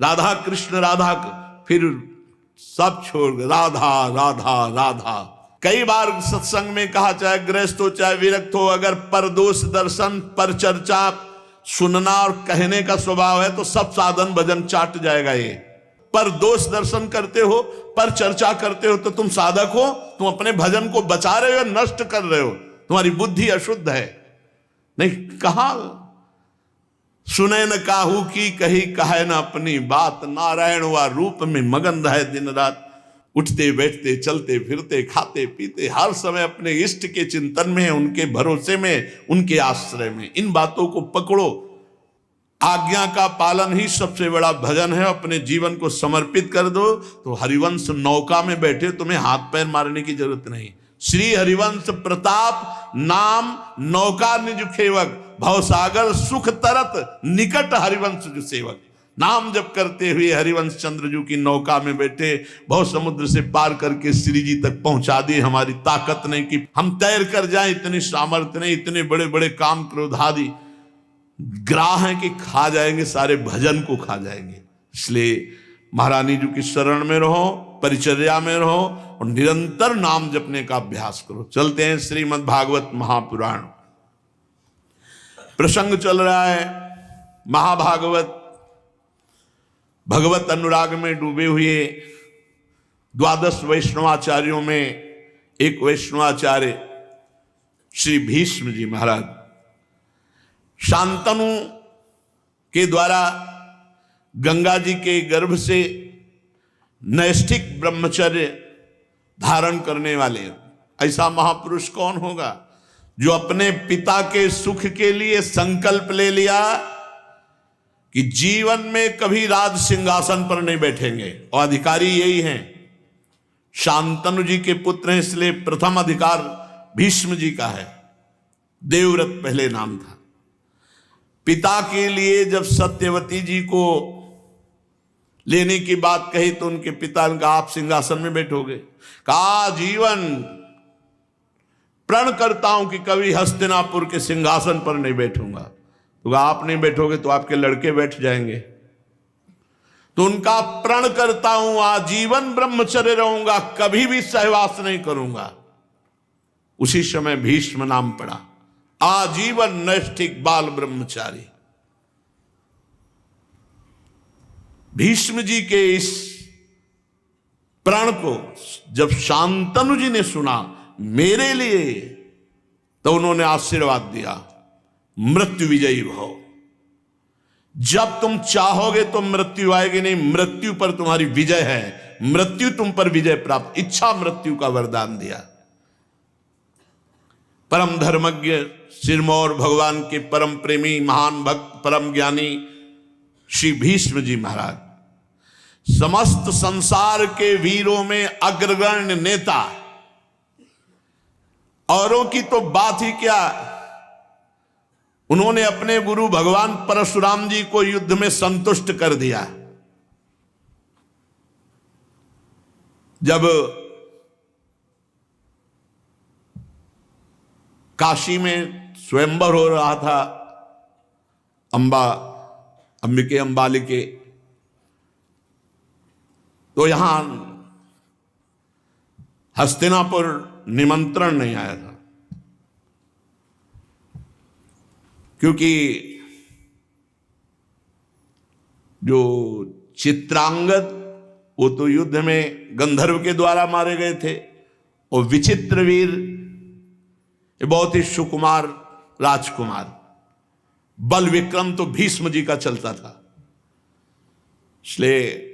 राधा कृष्ण राधा, फिर सब छोड़ राधा राधा राधा। कई बार सत्संग में कहा, चाहे गृहस्थ हो चाहे विरक्त हो, अगर परदोष दर्शन पर चर्चा सुनना और कहने का स्वभाव है तो सब साधन भजन चाट जाएगा। ये पर दोष दर्शन करते हो, पर चर्चा करते हो, तो तुम साधक हो? तुम अपने भजन को बचा रहे हो, नष्ट कर रहे हो, तुम्हारी बुद्धि अशुद्ध है। नहीं, कहा सुने न काहू की कही कहे न अपनी बात, नारायण व रूप में मगन रहे दिन रात। उठते बैठते चलते फिरते खाते पीते हर समय अपने इष्ट के चिंतन में, उनके भरोसे में, उनके आश्रय में। इन बातों को पकड़ो। आज्ञा का पालन ही सबसे बड़ा भजन है। अपने जीवन को समर्पित कर दो तो हरिवंश नौका में बैठे, तुम्हें हाथ पैर मारने की जरूरत नहीं। श्री हरिवंश प्रताप नाम नौका निज खेवक, भवसागर सुख तरत निकट हरिवंश जो सेवक। नाम जप करते हुए हरिवंश चंद्रजू की नौका में बैठे, भव समुद्र से पार करके श्री जी तक पहुंचा दिए। हमारी ताकत नहीं कि हम तैर कर जाएं, इतनी सामर्थ्य नहीं, इतने बड़े बड़े काम क्रोध आदि ग्राह है कि खा जाएंगे, सारे भजन को खा जाएंगे। इसलिए महारानी जी की शरण में रहो, परिचर्या में रहो और निरंतर नाम जपने का अभ्यास करो। चलते हैं श्रीमद् भागवत महापुराण। प्रसंग चल रहा है महाभागवत। भगवत अनुराग में डूबे हुए 12 वैष्णवाचार्यों में एक वैष्णवाचार्य श्री भीष्म जी महाराज शांतनु के द्वारा गंगा जी के गर्भ से नैष्ठिक ब्रह्मचर्य धारण करने वाले ऐसा महापुरुष कौन होगा जो अपने पिता के सुख के लिए संकल्प ले लिया कि जीवन में कभी राज सिंहासन पर नहीं बैठेंगे। और अधिकारी यही हैं, शांतनु जी के पुत्र हैं, इसलिए प्रथम अधिकार भीष्म जी का है। देवव्रत पहले नाम था। पिता के लिए जब सत्यवती जी को लेने की बात कही तो उनके पिता ने कहा आप सिंहासन में बैठोगे। कहा जीवन प्रण करता हूं कि कभी हस्तिनापुर के सिंहासन पर नहीं बैठूंगा। तो आप नहीं बैठोगे तो आपके लड़के बैठ जाएंगे। तो उनका प्रण करता हूं आजीवन ब्रह्मचर्य रहूंगा, कभी भी सहवास नहीं करूंगा। उसी समय भीष्म नाम पड़ा, आजीवन नैष्ठिक बाल ब्रह्मचारी। भीष्म जी के इस प्रण को जब शांतनु जी ने सुना मेरे लिए, तो उन्होंने आशीर्वाद दिया, मृत्यु विजयी भव। जब तुम चाहोगे तो मृत्यु आएगी नहीं, मृत्यु पर तुम्हारी विजय है, मृत्यु तुम पर विजय प्राप्त, इच्छा मृत्यु का वरदान दिया। परम धर्मज्ञ सिरमौर भगवान के परम प्रेमी महान भक्त परम ज्ञानी श्री भीष्म जी महाराज समस्त संसार के वीरों में अग्रगण्य नेता। औरों की तो बात ही क्या, उन्होंने अपने गुरु भगवान परशुराम जी को युद्ध में संतुष्ट कर दिया। जब काशी में स्वयंवर हो रहा था अंबिके अंबालिके, तो यहां हस्तिनापुर निमंत्रण नहीं आया था, क्योंकि जो चित्रांगद वो तो युद्ध में गंधर्व के द्वारा मारे गए थे, और विचित्रवीर बहुत ही सुकुमार राजकुमार बल विक्रम तो भीष्म जी का चलता था। इसलिए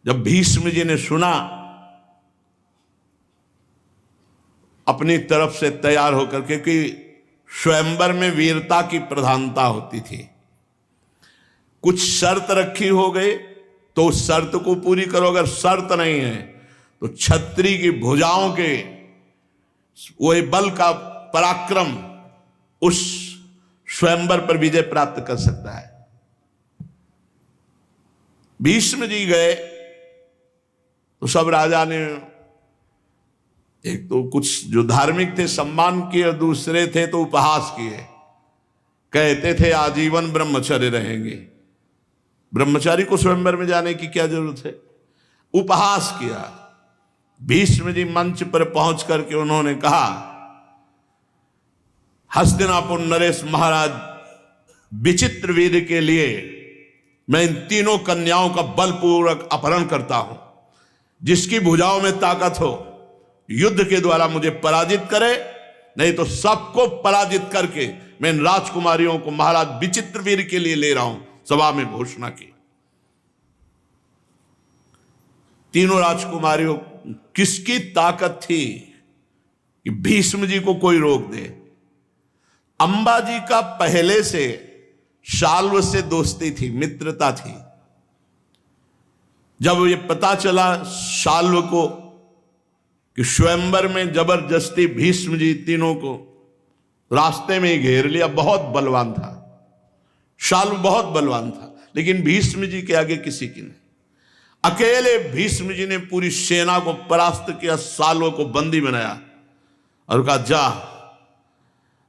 जब भीष्म जी ने सुना, अपनी तरफ से तैयार होकर, क्योंकि स्वयंवर में वीरता की प्रधानता होती थी, कुछ शर्त रखी हो गई तो उस शर्त को पूरी करो, अगर शर्त नहीं है तो छत्री की भुजाओं के वो बल का पराक्रम उस स्वयंवर पर विजय प्राप्त कर सकता है। भीष्म जी गए तो सब राजा ने, एक तो कुछ जो धार्मिक थे सम्मान किए, और दूसरे थे तो उपहास किए, कहते थे आजीवन ब्रह्मचर्य रहेंगे। ब्रह्मचारी को स्वयंवर में जाने की क्या जरूरत है, उपहास किया। भीष्म जी मंच पर पहुंच करके उन्होंने कहा, हस्तिनापुर नरेश महाराज विचित्र वीर के लिए मैं इन तीनों कन्याओं का बलपूर्वक अपहरण करता हूं। जिसकी भुजाओं में ताकत हो युद्ध के द्वारा मुझे पराजित करे, नहीं तो सबको पराजित करके मैं इन राजकुमारियों को महाराज विचित्रवीर के लिए ले रहा हूं। सभा में घोषणा की। तीनों राजकुमारियों किसकी ताकत थी कि भीष्म जी को कोई रोक दे? अंबा जी का पहले से शाल्व से दोस्ती थी, मित्रता थी। जब ये पता चला शाल्व को कि स्वयंवर में जबरदस्ती भीष्म जी तीनों को रास्ते में ही घेर लिया, बहुत बलवान था शाल्व, बहुत बलवान था, लेकिन भीष्म जी के आगे किसी की नहीं। अकेले भीष्म जी ने पूरी सेना को परास्त किया, शाल्व को बंदी बनाया और कहा जा,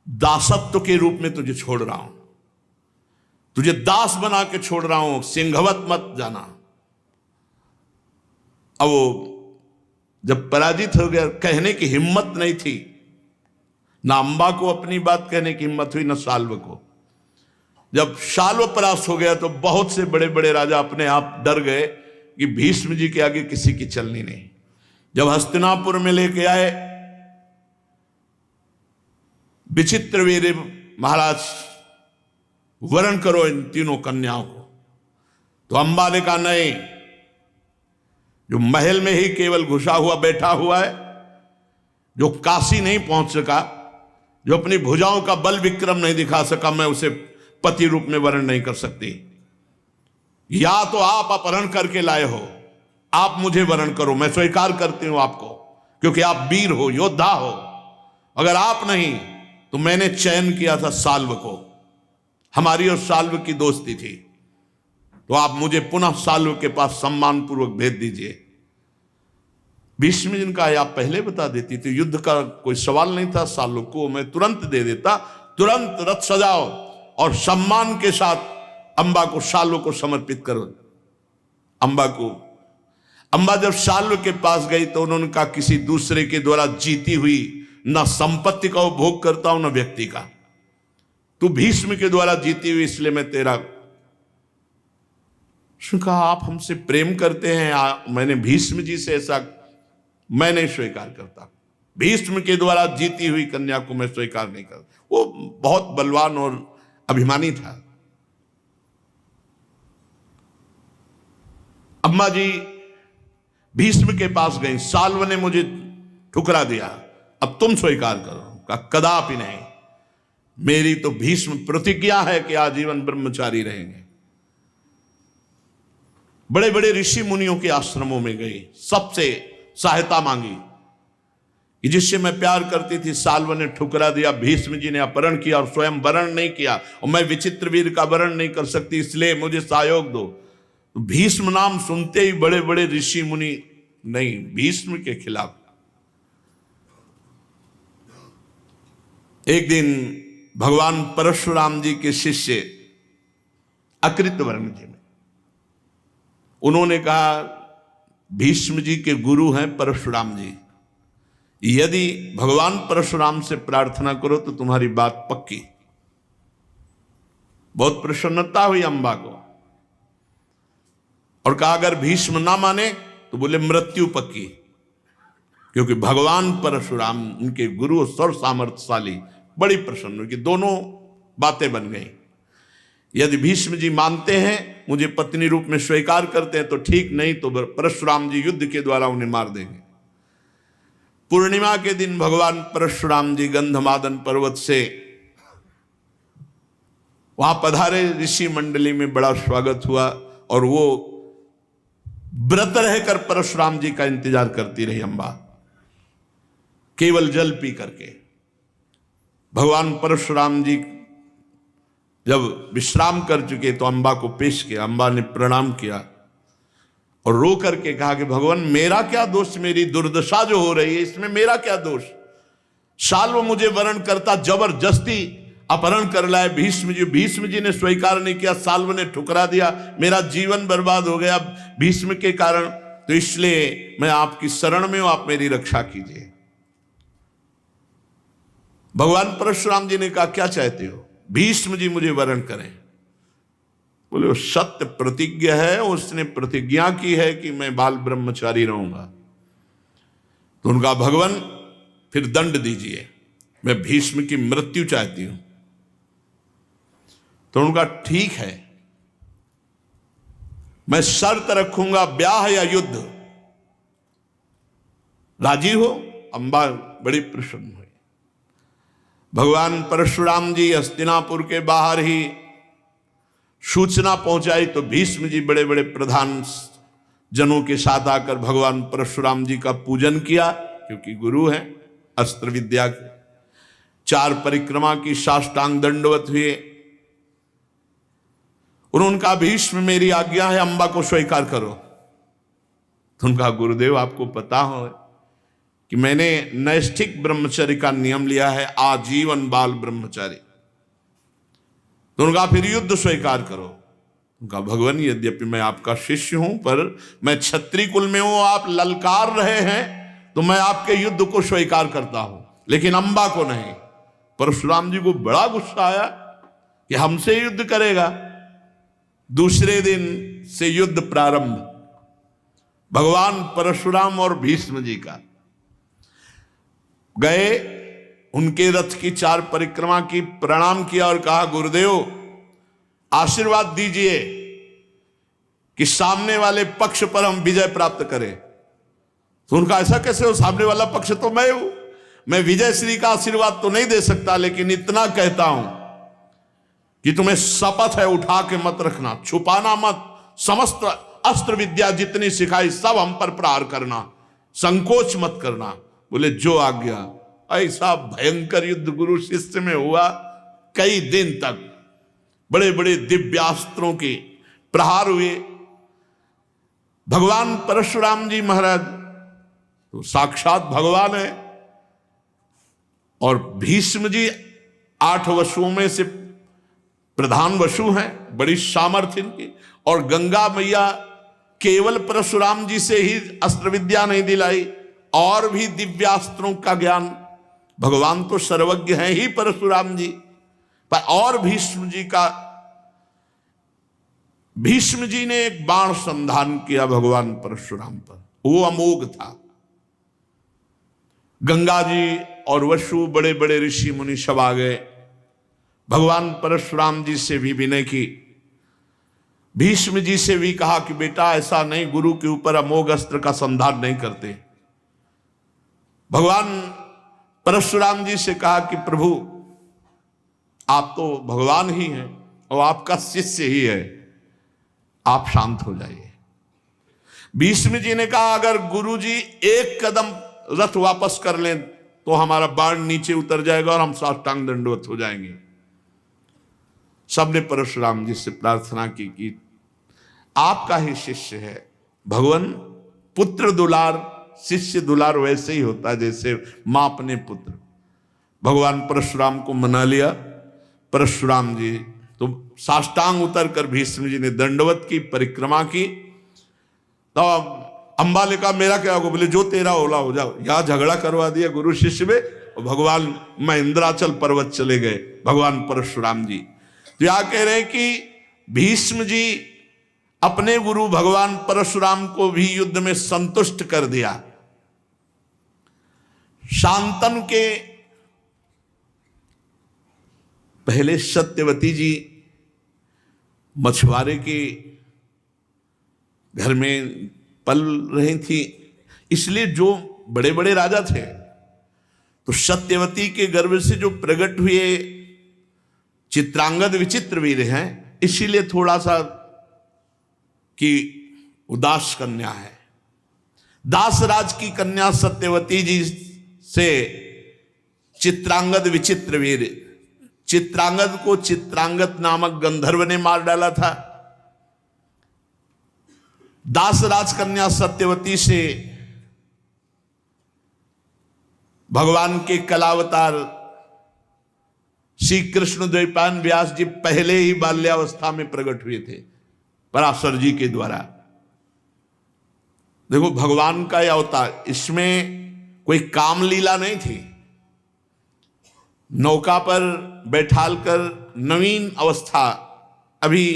दासत्व के रूप में तुझे छोड़ रहा हूं, तुझे दास बना के छोड़ रहा हूं, सिंहवत मत जाना। अब वो जब पराजित हो गया, कहने की हिम्मत नहीं थी, ना अंबा को अपनी बात कहने की हिम्मत हुई, ना शाल्व को। जब शाल्व परास्त हो गया तो बहुत से बड़े बड़े राजा अपने आप डर गए कि भीष्म जी के आगे किसी की चलनी नहीं। जब हस्तिनापुर में लेके आए विचित्रवीर, महाराज वरण करो इन तीनों कन्याओं को, तो अंबा ने कहा नहीं, जो महल में ही केवल घुसा हुआ बैठा हुआ है, जो काशी नहीं पहुंच सका, जो अपनी भुजाओं का बल विक्रम नहीं दिखा सका, मैं उसे पति रूप में वर्ण नहीं कर सकती। या तो आप अपहरण करके लाए हो, आप मुझे वर्ण करो, मैं स्वीकार करती हूं आपको, क्योंकि आप वीर हो, योद्धा हो। अगर आप नहीं तो मैंने चयन किया था शाल्व को, हमारी और शाल्व की दोस्ती थी, तो आप मुझे पुनः शाल्व के पास सम्मान पूर्वक भेज दीजिए। भीष्म जी का आप पहले बता देती थी, युद्ध का कोई सवाल नहीं था, शाल्व को मैं तुरंत दे देता। तुरंत रथ सजाओ और सम्मान के साथ अंबा को, शाल्व को समर्पित करो। अंबा जब शाल्व के पास गई तो उन्होंने कहा, किसी दूसरे के द्वारा जीती हुई न संपत्ति का उपभोग करता हूं न व्यक्ति का, तू भीष्म के द्वारा जीती हुई, इसलिए मैं तेरा। कहा आप हमसे प्रेम करते हैं, मैंने भीष्म जी से ऐसा मैं नहीं स्वीकार करता, भीष्म के द्वारा जीती हुई कन्या को मैं स्वीकार नहीं करता। वो बहुत बलवान और अभिमानी था। अम्मा जी भीष्म के पास गई, शाल्व ने मुझे ठुकरा दिया, अब तुम स्वीकार करो। कहा कदापि नहीं, मेरी तो भीष्म प्रतिज्ञा है कि आजीवन ब्रह्मचारी रहेंगे। बड़े बड़े ऋषि मुनियों के आश्रमों में गई, सबसे सहायता मांगी कि जिससे मैं प्यार करती थी, शाल्व ने ठुकरा दिया, भीष्म जी ने अपहरण किया और स्वयं वरण नहीं किया, और मैं विचित्रवीर का वरण नहीं कर सकती, इसलिए मुझे सहयोग दो। तो भीष्म नाम सुनते ही बड़े बड़े ऋषि मुनि नहीं, भीष्म के खिलाफ। एक दिन भगवान परशुराम जी के शिष्य अकृतवर्ण जी में, उन्होंने कहा भीष्म जी के गुरु हैं परशुराम जी, यदि भगवान परशुराम से प्रार्थना करो तो तुम्हारी बात पक्की। बहुत प्रसन्नता हुई अंबा को, और कहा अगर भीष्म ना माने तो बोले मृत्यु पक्की, क्योंकि भगवान परशुराम उनके गुरु सर्व सामर्थ्यशाली। बड़ी प्रसन्न हुई कि दोनों बातें बन गई। यदि भीष्म जी मानते हैं, मुझे पत्नी रूप में स्वीकार करते हैं तो ठीक, नहीं तो परशुराम जी युद्ध के द्वारा उन्हें मार देंगे। पूर्णिमा के दिन भगवान परशुराम जी गंधमादन पर्वत से वहां पधारे, ऋषि मंडली में बड़ा स्वागत हुआ, और वो व्रत रहकर परशुराम जी का इंतजार करती रही अंबा, केवल जल पी करके। भगवान परशुराम जी जब विश्राम कर चुके तो अंबा को पेश किया। अंबा ने प्रणाम किया और रो करके कहा कि भगवान मेरा क्या दोष, मेरी दुर्दशा जो हो रही है इसमें मेरा क्या दोष? शाल्व मुझे वरण करता, जबरदस्ती अपहरण कर लाए भीष्म जी ने स्वीकार नहीं किया, शाल्व ने ठुकरा दिया, मेरा जीवन बर्बाद हो गया भीष्म के कारण, तो इसलिए मैं आपकी शरण में हूं, आप मेरी रक्षा कीजिए। भगवान परशुराम जी ने कहा क्या चाहते हो? भीष्म जी मुझे वरण करें। बोले वो सत्य प्रतिज्ञा है, उसने प्रतिज्ञा की है कि मैं बाल ब्रह्मचारी रहूंगा। तो उनका भगवान फिर दंड दीजिए, मैं भीष्म की मृत्यु चाहती हूं। तो उनका ठीक है, मैं शर्त रखूंगा ब्याह या युद्ध, राजी हो? अंबा बड़ी प्रसन्न हुई। भगवान परशुराम जी हस्तिनापुर के बाहर ही सूचना पहुंचाई तो भीष्म जी बड़े बड़े प्रधान जनों के साथ आकर भगवान परशुराम जी का पूजन किया, क्योंकि गुरु हैं अस्त्र विद्या के। 4 परिक्रमा की साष्टांग दंडवत हुए। उनका भीष्म मेरी आज्ञा है, अंबा को स्वीकार करो। तो उनका गुरुदेव आपको पता हो कि मैंने नैष्ठिक ब्रह्मचर्य का नियम लिया है, आजीवन बाल ब्रह्मचारी। तो उनका फिर युद्ध स्वीकार करो। उनका भगवान यद्यपि मैं आपका शिष्य हूं, पर मैं क्षत्रिय कुल में हूं, आप ललकार रहे हैं तो मैं आपके युद्ध को स्वीकार करता हूं, लेकिन अंबा को नहीं। परशुराम जी को बड़ा गुस्सा आया कि हमसे युद्ध करेगा। दूसरे दिन से युद्ध प्रारंभ, भगवान परशुराम और भीष्म जी का। गए, उनके रथ की 4 परिक्रमा की, प्रणाम किया और कहा गुरुदेव आशीर्वाद दीजिए कि सामने वाले पक्ष पर हम विजय प्राप्त करें। तो उनका ऐसा कैसे हो, सामने वाला पक्ष तो मैं हूं, मैं विजय श्री का आशीर्वाद तो नहीं दे सकता, लेकिन इतना कहता हूं कि तुम्हें शपथ है, उठा के मत रखना, छुपाना मत, समस्त अस्त्र विद्या जितनी सिखाई सब हम पर प्रहार करना, संकोच मत करना। बोले जो आज्ञा। ऐसा भयंकर युद्ध गुरु शिष्य में हुआ, कई दिन तक बड़े बड़े दिव्यास्त्रों के प्रहार हुए। भगवान परशुराम जी महाराज तो साक्षात भगवान है, और भीष्म जी 8 वसुओं में से प्रधान वसु हैं, बड़ी सामर्थ्य इनकी। और गंगा मैया केवल परशुराम जी से ही अस्त्र विद्या नहीं दिलाई, और भी दिव्यास्त्रों का ज्ञान। भगवान तो सर्वज्ञ हैं ही परशुराम जी, पर और भीष्म जी ने एक बाण संधान किया भगवान परशुराम पर, वो अमोघ था। गंगा जी और वसु बड़े बड़े ऋषि मुनि सब आ गए, भगवान परशुराम जी से भी विनय की, भीष्म जी से भी कहा कि बेटा ऐसा नहीं, गुरु के ऊपर अमोघ अस्त्र का संधान नहीं करते। भगवान परशुराम जी से कहा कि प्रभु आप तो भगवान ही हैं और आपका शिष्य ही है, आप शांत हो जाइए। भीष्म जी ने कहा अगर गुरु जी एक कदम रथ वापस कर लें तो हमारा बाण नीचे उतर जाएगा और हम साष्टांग दंडवत हो जाएंगे। सबने परशुराम जी से प्रार्थना की कि आपका ही शिष्य है, भगवान पुत्र दुलार शिष्य दुलार वैसे ही होता है जैसे मां अपने पुत्र। भगवान परशुराम को मना लिया। परशुराम जी तो साष्टांग उतर कर भीष्म जी ने दंडवत की, परिक्रमा की। तो अंबा ने कहा मेरा क्या होगा? बोले जो तेरा होला हो जाओ। यहां झगड़ा करवा दिया गुरु शिष्य में, और भगवान महेंद्राचल पर्वत चले गए भगवान परशुराम जी। तो यहां कह रहे हैं कि भीष्म जी अपने गुरु भगवान परशुराम को भी युद्ध में संतुष्ट कर दिया। शांतनु के पहले सत्यवती जी मछुआरे के घर में पल रही थी, इसलिए जो बड़े बड़े राजा थे तो सत्यवती के गर्भ से जो प्रकट हुए चित्रांगद विचित्र वीर हैं, इसीलिए थोड़ा सा कि उदास कन्या है। दासराज की कन्या सत्यवती जी से चित्रांगद विचित्र वीर, चित्रांगद को चित्रांगद नामक गंधर्व ने मार डाला था। दासराज कन्या सत्यवती से भगवान के कलावतार श्री कृष्ण द्वैपायन व्यास जी पहले ही बाल्यावस्था में प्रकट हुए थे पराशर जी के द्वारा। देखो भगवान का यह अवतार, इसमें कोई काम लीला नहीं थी। नौका पर बैठाल कर नवीन अवस्था, अभी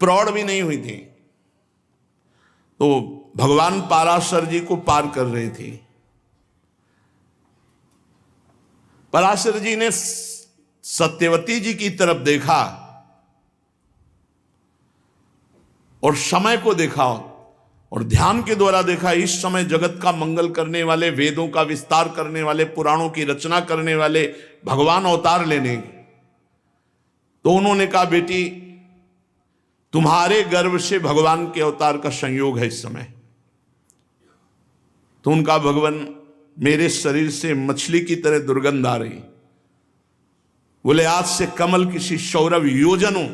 प्रौढ़ भी नहीं हुई थी, तो भगवान पराशर जी को पार कर रही थी। पराशर जी ने सत्यवती जी की तरफ देखा और समय को देखा और ध्यान के द्वारा देखा, इस समय जगत का मंगल करने वाले, वेदों का विस्तार करने वाले, पुराणों की रचना करने वाले भगवान अवतार लेने। तो उन्होंने कहा, बेटी तुम्हारे गर्भ से भगवान के अवतार का संयोग है इस समय। तो उनका, भगवान मेरे शरीर से मछली की तरह दुर्गंध आ रही। बोले आज से कमल किसी सौरभ योजनों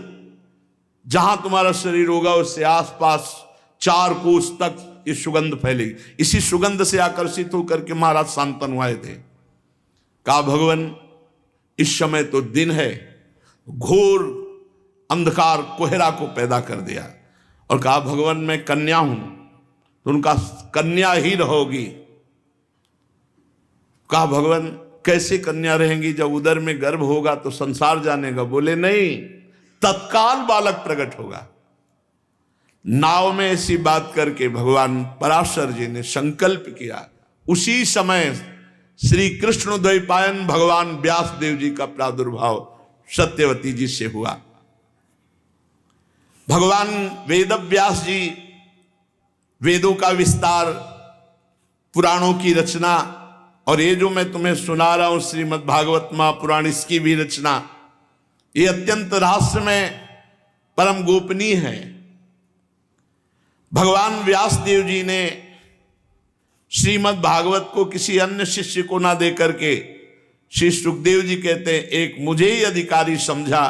जहां तुम्हारा शरीर होगा उससे आसपास 4 कोस तक ये सुगंध फैलेगी। इसी सुगंध से आकर्षित होकर के महाराज शांतनु आए थे। कहा भगवान इस समय तो दिन है, घोर अंधकार कोहरा को पैदा कर दिया। और कहा भगवान मैं कन्या हूं, तो उनका कन्या ही रहोगी। कहा भगवान कैसे कन्या रहेंगी, जब उदर में गर्भ होगा तो संसार जानेगा। बोले नहीं, तत्काल बालक प्रकट होगा। नाव में ऐसी बात करके भगवान पराशर जी ने संकल्प किया। उसी समय श्री कृष्ण द्वैपायन भगवान व्यास देव जी का प्रादुर्भाव सत्यवती जी से हुआ। भगवान वेद व्यास जी वेदों का विस्तार, पुराणों की रचना, और ये जो मैं तुम्हें सुना रहा हूं श्रीमद् भागवत महापुराण, इसकी भी रचना, ये अत्यंत रहस्यमय परम गोपनीय है। भगवान व्यास देव जी ने श्रीमद् भागवत को किसी अन्य शिष्य को ना दे करके, श्री सुखदेव जी कहते हैं, एक मुझे ही अधिकारी समझा।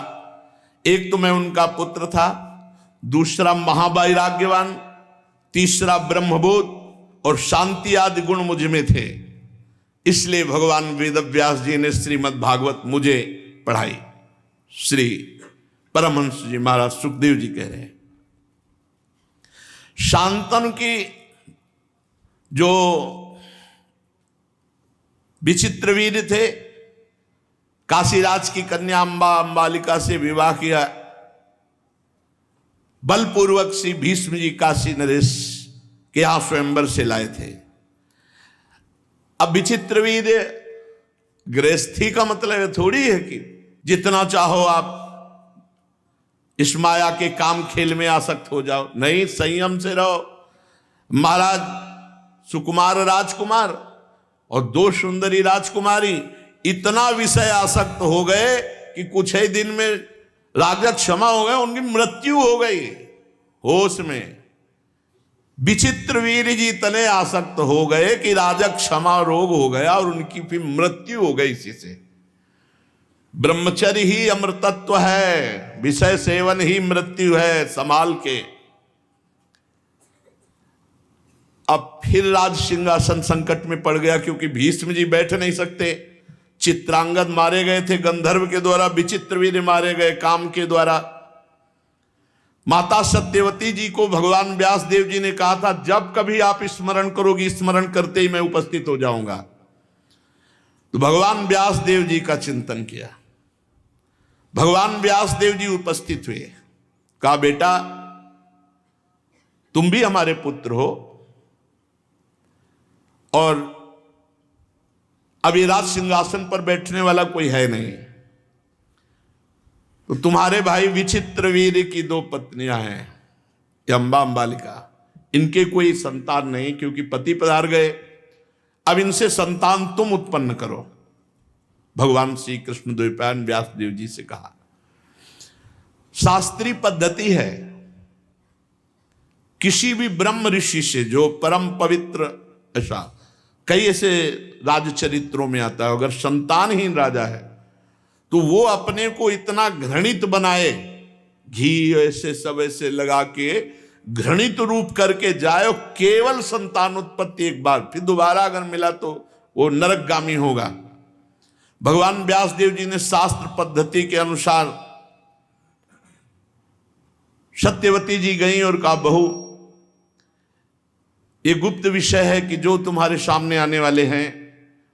एक तो मैं उनका पुत्र था, दूसरा महावैराग्यवान, तीसरा ब्रह्मबोध और शांति आदि गुण मुझ में थे। इसलिए भगवान वेद व्यास जी ने श्रीमद् भागवत मुझे पढ़ाई। श्री परमहंस जी महाराज सुखदेव जी कह रहे हैं, शांतनु की जो विचित्रवीर थे, काशीराज की कन्या अंबालिका से विवाह किया। बलपूर्वक श्री भीष्म जी काशी नरेश के यहां स्वयंवर से लाए थे। अब विचित्रवीर गृहस्थी का मतलब थोड़ी है कि जितना चाहो आप इस माया के काम खेल में आसक्त हो जाओ। नहीं, संयम से रहो। महाराज सुकुमार राजकुमार और 2 सुंदरी राजकुमारी इतना विषय आसक्त हो गए कि कुछ ही दिन में राजा क्षमा हो गए, उनकी मृत्यु हो गई होश में। विचित्रवीर जी इतने आसक्त हो गए कि राजा क्षमा रोग हो गया और उनकी फिर मृत्यु हो गई इसी से। ब्रह्मचर्य ही अमृतत्व है, विषय सेवन ही मृत्यु है, संभाल के। अब फिर राज सिंहासन संकट में पड़ गया, क्योंकि भीष्म जी बैठ नहीं सकते। चित्रांगद मारे गए थे गंधर्व के द्वारा, विचित्रवीर मारे गए काम के द्वारा। माता सत्यवती जी को भगवान व्यास देव जी ने कहा था, जब कभी आप स्मरण करोगी, स्मरण करते ही मैं उपस्थित हो जाऊंगा। तो भगवान व्यास देव जी का चिंतन किया। भगवान व्यास देव जी उपस्थित हुए। कहा बेटा तुम भी हमारे पुत्र हो, और अब ये राज सिंहासन पर बैठने वाला कोई है नहीं, तो तुम्हारे भाई विचित्रवीर की 2 पत्नियां हैं, अंबा अंबालिका, इनके कोई संतान नहीं क्योंकि पति पधार गए। अब इनसे संतान तुम उत्पन्न करो। भगवान श्री कृष्ण द्वैपायन व्यास देव जी से कहा। शास्त्रीय पद्धति है, किसी भी ब्रह्म ऋषि से जो परम पवित्र, ऐसा कई ऐसे राजचरित्रों में आता है, अगर संतानहीन राजा है तो वो अपने को इतना घृणित बनाए, घी ऐसे सब ऐसे लगा के घृणित रूप करके जाए, केवल संतान उत्पत्ति एक बार, फिर दोबारा अगर मिला तो वो नरकगामी होगा। भगवान व्यास देव जी ने शास्त्र पद्धति के अनुसार सत्यवती जी गई और कहा, बहू ये गुप्त विषय है कि जो तुम्हारे सामने आने वाले हैं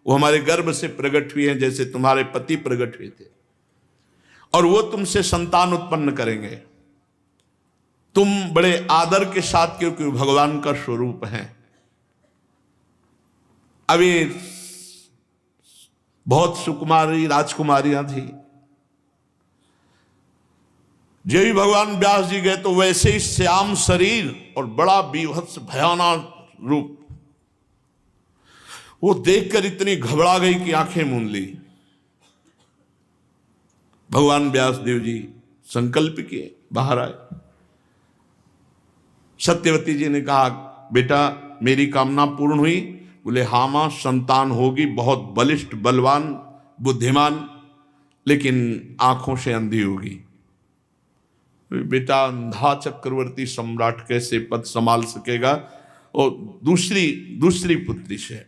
वो हमारे गर्भ से प्रकट हुए हैं, जैसे तुम्हारे पति प्रकट हुए थे, और वो तुमसे संतान उत्पन्न करेंगे। तुम बड़े आदर के साथ, क्योंकि भगवान का स्वरूप है। अभी बहुत सुकुमारी राजकुमारियां थी, जो ही भगवान व्यास जी गए तो वैसे ही श्याम शरीर और बड़ा बीभत्स भयानक रूप, वो देखकर इतनी घबरा गई कि आंखें मूंद ली। भगवान व्यास देव जी संकल्प किए, बाहर आए। सत्यवती जी ने कहा, बेटा मेरी कामना पूर्ण हुई? बोले हाँ मां, संतान होगी, बहुत बलिष्ठ, बलवान, बुद्धिमान, लेकिन आंखों से अंधी होगी। बेटा अंधा चक्रवर्ती सम्राट कैसे पद संभाल सकेगा? और दूसरी पुत्री से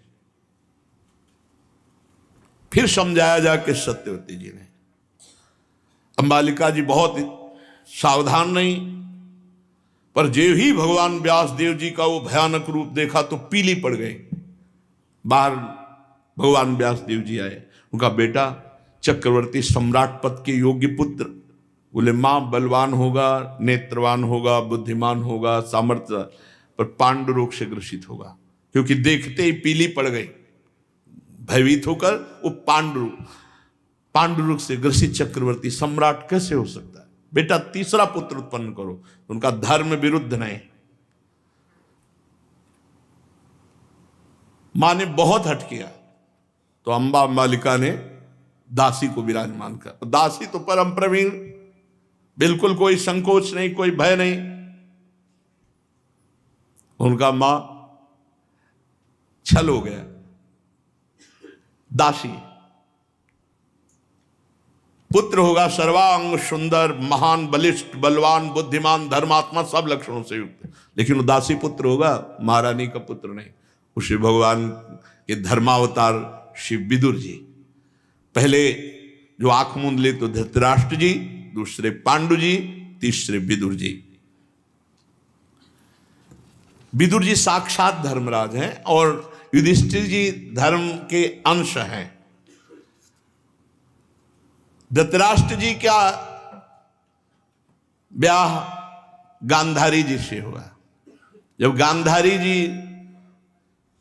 फिर समझाया जाके सत्यवती जी ने। अंबालिका जी बहुत सावधान नहीं, पर जो ही भगवान व्यास देव जी का वो भयानक रूप देखा तो पीली पड़ गई। बाहर भगवान व्यास देव जी आए, उनका बेटा चक्रवर्ती सम्राट पद के योग्य पुत्र। बोले मां बलवान होगा, नेत्रवान होगा, बुद्धिमान होगा, सामर्थ्य, पर पांडु रोग से ग्रसित होगा। क्योंकि देखते ही पीली पड़ गई, भयभीत होकर वो पांडु रोग से ग्रसित चक्रवर्ती सम्राट कैसे हो सकता है? बेटा तीसरा पुत्र उत्पन्न करो। उनका धर्म विरुद्ध नहीं। मां ने बहुत हट किया तो अंबालिका ने दासी को विराजमान कर। दासी तो परम प्रवीण, बिल्कुल कोई संकोच नहीं, कोई भय नहीं। उनका मां छल हो गया। दासी पुत्र होगा सर्वांग सुंदर, महान, बलिष्ठ, बलवान, बुद्धिमान, धर्मात्मा, सब लक्षणों से युक्त, लेकिन वो दासी पुत्र होगा, महारानी का पुत्र नहीं। उसे भगवान के धर्मावतार श्री विदुर जी, पहले जो आंख मूंद ले तो धृतराष्ट्र जी, दूसरे पांडु जी, तीसरे विदुर जी। विदुर जी साक्षात धर्मराज हैं और युधिष्ठिर जी धर्म के अंश हैं। धृतराष्ट्र जी का ब्याह गांधारी जी से हुआ। जब गांधारी जी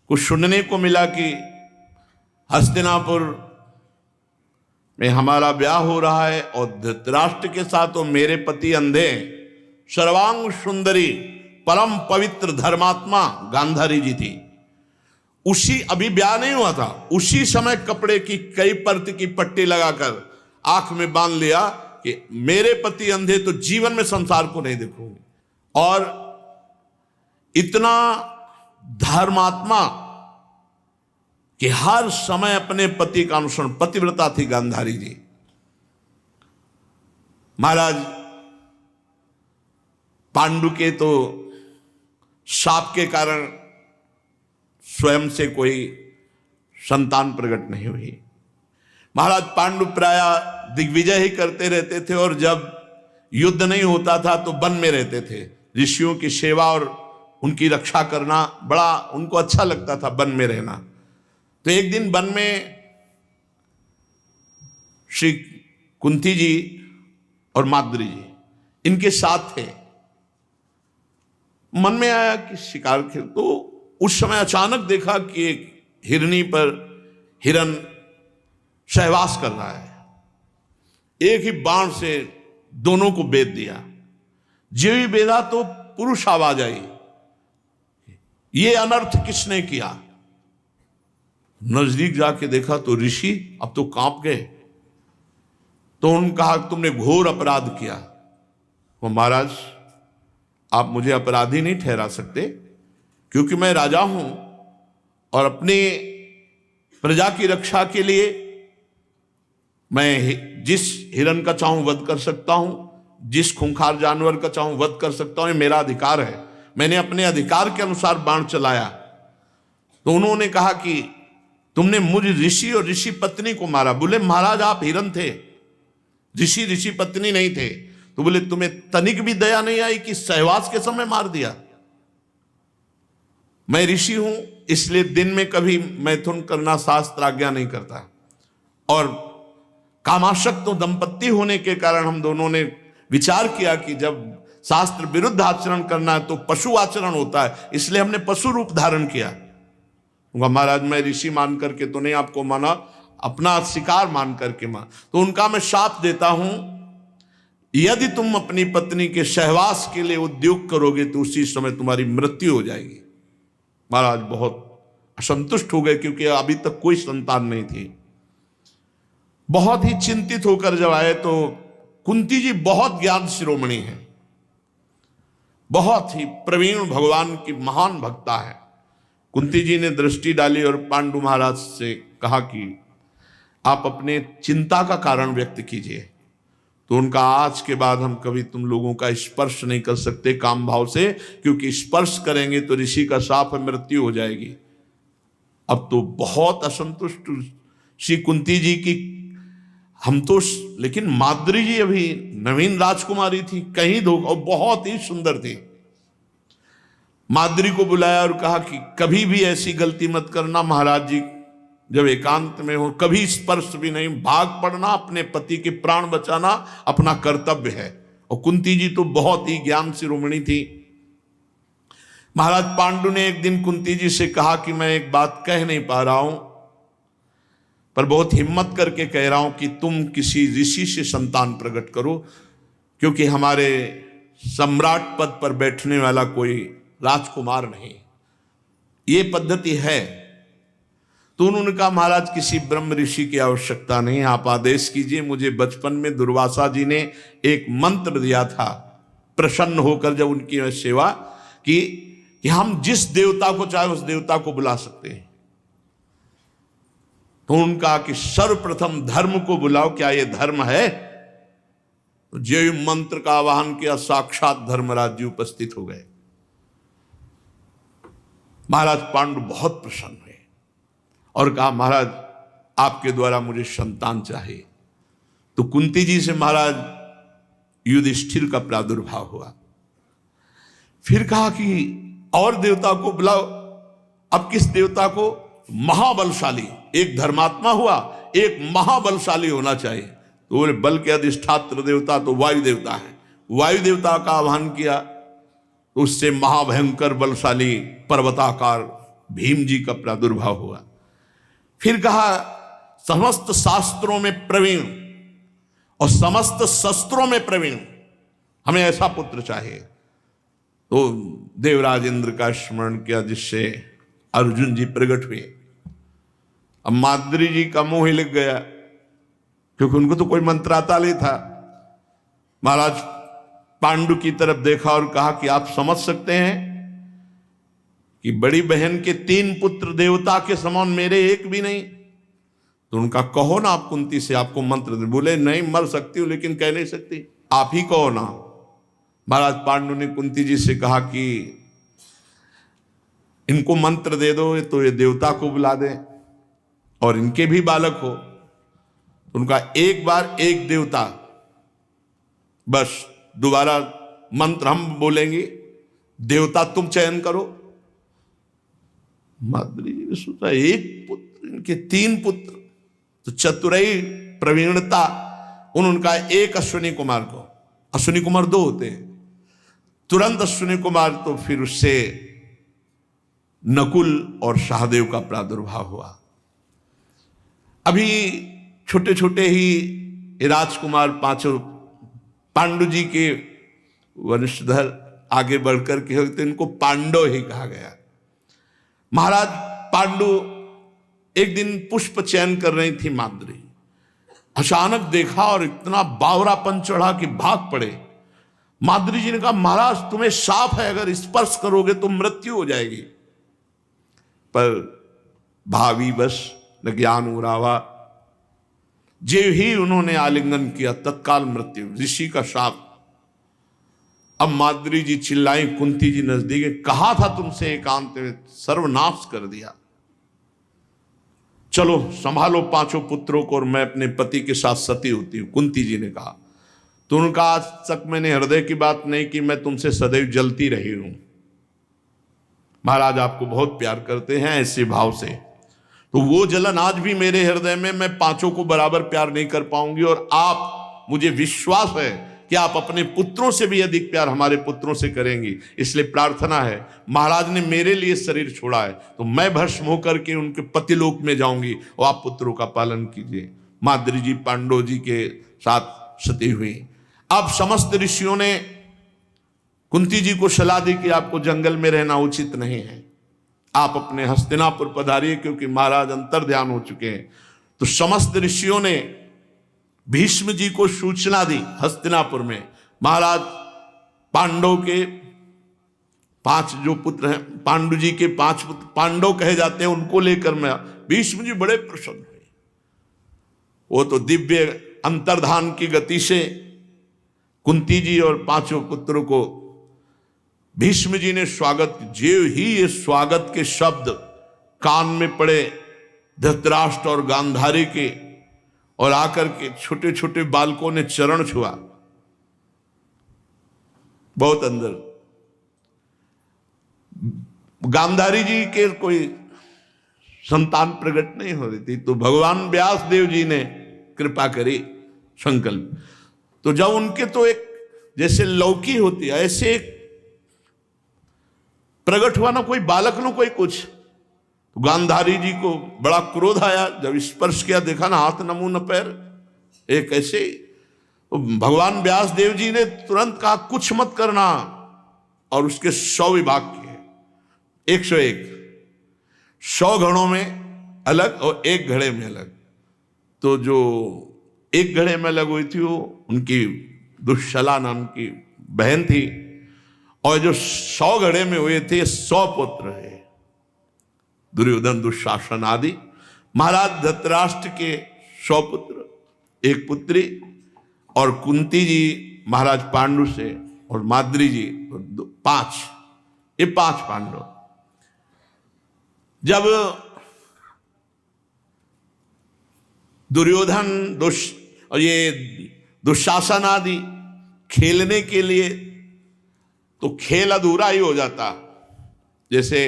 को सुनने को मिला कि हस्तिनापुर में हमारा ब्याह हो रहा है और धृतराष्ट्र के साथ तो मेरे पति अंधे, सर्वांग सुंदरी, परम पवित्र धर्मात्मा गांधारी जी थी। उसी अभी ब्याह नहीं हुआ था, उसी समय कपड़े की कई परत की पट्टी लगाकर आंख में बांध लिया कि मेरे पति अंधे तो जीवन में संसार को नहीं देखूंगी। और इतना धर्मात्मा कि हर समय अपने पति का अनुसरण, पतिव्रता थी गांधारी जी। महाराज पांडु के तो शाप के कारण स्वयं से कोई संतान प्रकट नहीं हुई। महाराज पांडु प्राय दिग्विजय ही करते रहते थे और जब युद्ध नहीं होता था तो वन में रहते थे। ऋषियों की सेवा और उनकी रक्षा करना बड़ा उनको अच्छा लगता था, वन में रहना। तो एक दिन वन में श्री कुंती जी और माद्री जी इनके साथ थे। मन में आया कि शिकार खेल, तो उस समय अचानक देखा कि एक हिरनी पर हिरन सहवास कर रहा है। एक ही बाण से दोनों को बेध दिया। जो ही बेधा तो पुरुष आवाज आई, ये अनर्थ किसने किया? नजदीक जाके देखा तो ऋषि अब तो कांप गए। तो उन्होंने कहा तुमने घोर अपराध किया। वो महाराज आप मुझे अपराधी नहीं ठहरा सकते, क्योंकि मैं राजा हूं और अपने प्रजा की रक्षा के लिए मैं जिस हिरन का चाहूं वध कर सकता हूं, जिस खूंखार जानवर का चाहूं वध कर सकता हूं, ये मेरा अधिकार है। मैंने अपने अधिकार के अनुसार बाण चलाया। तो उन्होंने कहा कि तुमने मुझ ऋषि और ऋषि पत्नी को मारा। बोले महाराज आप हिरन थे, ऋषि पत्नी नहीं थे। तो बोले तुम्हें तनिक भी दया नहीं आई कि सहवास के समय मार दिया? मैं ऋषि हूं, इसलिए दिन में कभी मैथुन करना शास्त्र आज्ञा नहीं करता। और कामाशक्त दंपत्ति होने के कारण हम दोनों ने विचार किया कि जब शास्त्र विरुद्ध आचरण करना है तो पशु आचरण होता है, इसलिए हमने पशु रूप धारण किया। महाराज मैं ऋषि मान करके तो नहीं आपको माना, अपना शिकार मान करके मान। तो उनका मैं शाप देता हूं, यदि तुम अपनी पत्नी के सहवास के लिए उद्योग करोगे तो उसी समय तुम्हारी मृत्यु हो जाएगी। महाराज बहुत असंतुष्ट हो गए क्योंकि अभी तक कोई संतान नहीं थी। बहुत ही चिंतित होकर जब आए तो कुंती जी बहुत ज्ञान शिरोमणि है, बहुत ही प्रवीण भगवान की महान भक्ता है। कुंती जी ने दृष्टि डाली और पांडु महाराज से कहा कि आप अपने चिंता का कारण व्यक्त कीजिए। तो उनका आज के बाद हम कभी तुम लोगों का स्पर्श नहीं कर सकते काम भाव से, क्योंकि स्पर्श करेंगे तो ऋषि का शाप है, मृत्यु हो जाएगी। अब तो बहुत असंतुष्ट श्री कुंती जी की हम तो, लेकिन माद्री जी अभी नवीन राजकुमारी थी, कहीं धोखा, और बहुत ही सुंदर थी। माद्री को बुलाया और कहा कि कभी भी ऐसी गलती मत करना महाराज जी, जब एकांत में हो कभी स्पर्श भी नहीं, भाग पड़ना, अपने पति के प्राण बचाना अपना कर्तव्य है। और कुंती जी तो बहुत ही ज्ञान शिरोमणि थी। महाराज पांडु ने एक दिन कुंती जी से कहा कि मैं एक बात कह नहीं पा रहा हूं, पर बहुत हिम्मत करके कह रहा हूं कि तुम किसी ऋषि से संतान प्रकट करो, क्योंकि हमारे सम्राट पद पर बैठने वाला कोई राजकुमार नहीं, ये पद्धति है। तो उन्होंने कहा महाराज किसी ब्रह्म ऋषि की आवश्यकता नहीं, आप आदेश कीजिए। मुझे बचपन में दुर्वासा जी ने एक मंत्र दिया था, प्रसन्न होकर जब उनकी सेवा कि हम जिस देवता को चाहे उस देवता को बुला सकते हैं। तो उनका कि सर्वप्रथम धर्म को बुलाओ, क्या यह धर्म है? तो जो मंत्र का आवाहन किया, साक्षात धर्मराज जी उपस्थित हो गए। महाराज पांडु बहुत प्रसन्न हुए और कहा महाराज आपके द्वारा मुझे संतान चाहिए। तो कुंती जी से महाराज युधिष्ठिर का प्रादुर्भाव हुआ। फिर कहा कि और देवता को बुलाओ। अब किस देवता को? महाबलशाली, एक धर्मात्मा हुआ, एक महाबलशाली होना चाहिए। तो बोले बल के अधिष्ठात्र देवता तो वायु देवता है। वायु देवता का आह्वान किया, उससे महाभयंकर बलशाली पर्वताकार भीम जी का प्रादुर्भाव हुआ। फिर कहा समस्त शास्त्रों में प्रवीण और समस्त शस्त्रों में प्रवीण, हमें ऐसा पुत्र चाहिए। तो देवराज इंद्र का स्मरण किया, जिससे अर्जुन जी प्रकट हुए। अब माद्री जी का मुंह ही लग गया, क्योंकि उनको तो कोई मंत्र आता नहीं था। महाराज पांडु की तरफ देखा और कहा कि आप समझ सकते हैं कि बड़ी बहन के 3 पुत्र देवता के समान, मेरे एक भी नहीं। तो उनका कहो ना आप कुंती से, आपको मंत्र दे। बोले नहीं, मर सकती हूं लेकिन कह नहीं सकती, आप ही कहो ना। महाराज पांडु ने कुंती जी से कहा कि इनको मंत्र दे दो तो ये देवता को बुला दें और इनके भी बालक हो। उनका एक बार एक देवता, बस दोबारा मंत्र हम बोलेंगे, देवता तुम चयन करो। माद्री जी ने सोचा एक पुत्र, इनके 3 पुत्र, तो चतुराई प्रवीणता उनका एक अश्विनी कुमार को, अश्विनी कुमार 2 होते हैं, तुरंत अश्विनी कुमार। तो फिर उससे नकुल और सहदेव का प्रादुर्भाव हुआ। अभी छोटे छोटे ही राजकुमार 5 पांडु जी के वंशधर आगे बढ़कर के तो इनको पांडव ही कहा गया। महाराज पांडु एक दिन पुष्प चयन कर रही थी माद्री, अचानक देखा और इतना बावरापन चढ़ा कि भाग पड़े। माद्री जी ने कहा महाराज तुम्हें शाप है, अगर स्पर्श करोगे तो मृत्यु हो जाएगी। पर भावी बस न ज्ञान उरावा, जे ही उन्होंने आलिंगन किया तत्काल मृत्यु, ऋषि का शाप। अब माद्री जी चिल्लाई, कुंती जी नजदीक, कहा था तुमसे एकांत में, सर्वनाश कर दिया। चलो संभालो 5 पुत्रों को और मैं अपने पति के साथ सती होती हूं, कुंती जी ने कहा। तो उनका आज तक मैंने हृदय की बात नहीं की, मैं तुमसे सदैव जलती रही हूं। महाराज आपको बहुत प्यार करते हैं ऐसे भाव से, तो वो जलन आज भी मेरे हृदय में, मैं 5 को बराबर प्यार नहीं कर पाऊंगी। और आप, मुझे विश्वास है कि आप अपने पुत्रों से भी अधिक प्यार हमारे पुत्रों से करेंगी। इसलिए प्रार्थना है, महाराज ने मेरे लिए शरीर छोड़ा है तो मैं भस्म होकर के उनके पतिलोक में जाऊंगी और आप पुत्रों का पालन कीजिए। माद्री जी पांडव जी के साथ सती हुई। अब समस्त ऋषियों ने कुंती जी को सलाह दी कि आपको जंगल में रहना उचित नहीं है, आप अपने हस्तिनापुर पधारिए, क्योंकि महाराज अंतर ध्यान हो चुके हैं। तो समस्त ऋषियों ने भीष्म जी को सूचना दी हस्तिनापुर में, महाराज पांडव के 5 जो पुत्र हैं, पांडु जी के 5 पुत्र पांडव कहे जाते हैं, उनको लेकर मैं। भीष्म जी बड़े प्रसन्न हुए। वो तो दिव्य अंतर्धान की गति से कुंती जी और 5 पुत्रों को भीष्म जी ने स्वागत। जो ही ये स्वागत के शब्द कान में पड़े धृतराष्ट्र और गांधारी के, और आकर के छोटे छोटे बालकों ने चरण छुआ, बहुत अंदर। गांधारी जी के कोई संतान प्रकट नहीं हो रही थी, तो भगवान व्यास देव जी ने कृपा करी, संकल्प। तो जब उनके तो एक जैसे लौकी होती है ऐसे प्रकट हुआ ना कोई बालक ना कोई कुछ। तो गांधारी जी को बड़ा क्रोध आया, जब स्पर्श किया देखा ना हाथ न मुंह न पैर, एक ऐसे। तो भगवान व्यास देव जी ने तुरंत कहा कुछ मत करना, और उसके 100 विभाग किए, 101, 100 घड़ों में अलग और 1 घड़े में अलग। तो जो 1 घड़े में अलग हुई थी वो उनकी दुश्शला नाम की बहन थी, और जो 100 घड़े में हुए थे 100 पुत्र है, दुर्योधन दुशासन आदि। महाराज धृतराष्ट्र के 100 पुत्र, 1 पुत्री, और कुंती जी महाराज पांडु से, और माद्री जी 5, ये 5 पांडव। जब दुर्योधन और ये दुशासन आदि खेलने के लिए, तो खेल अधूरा ही हो जाता। जैसे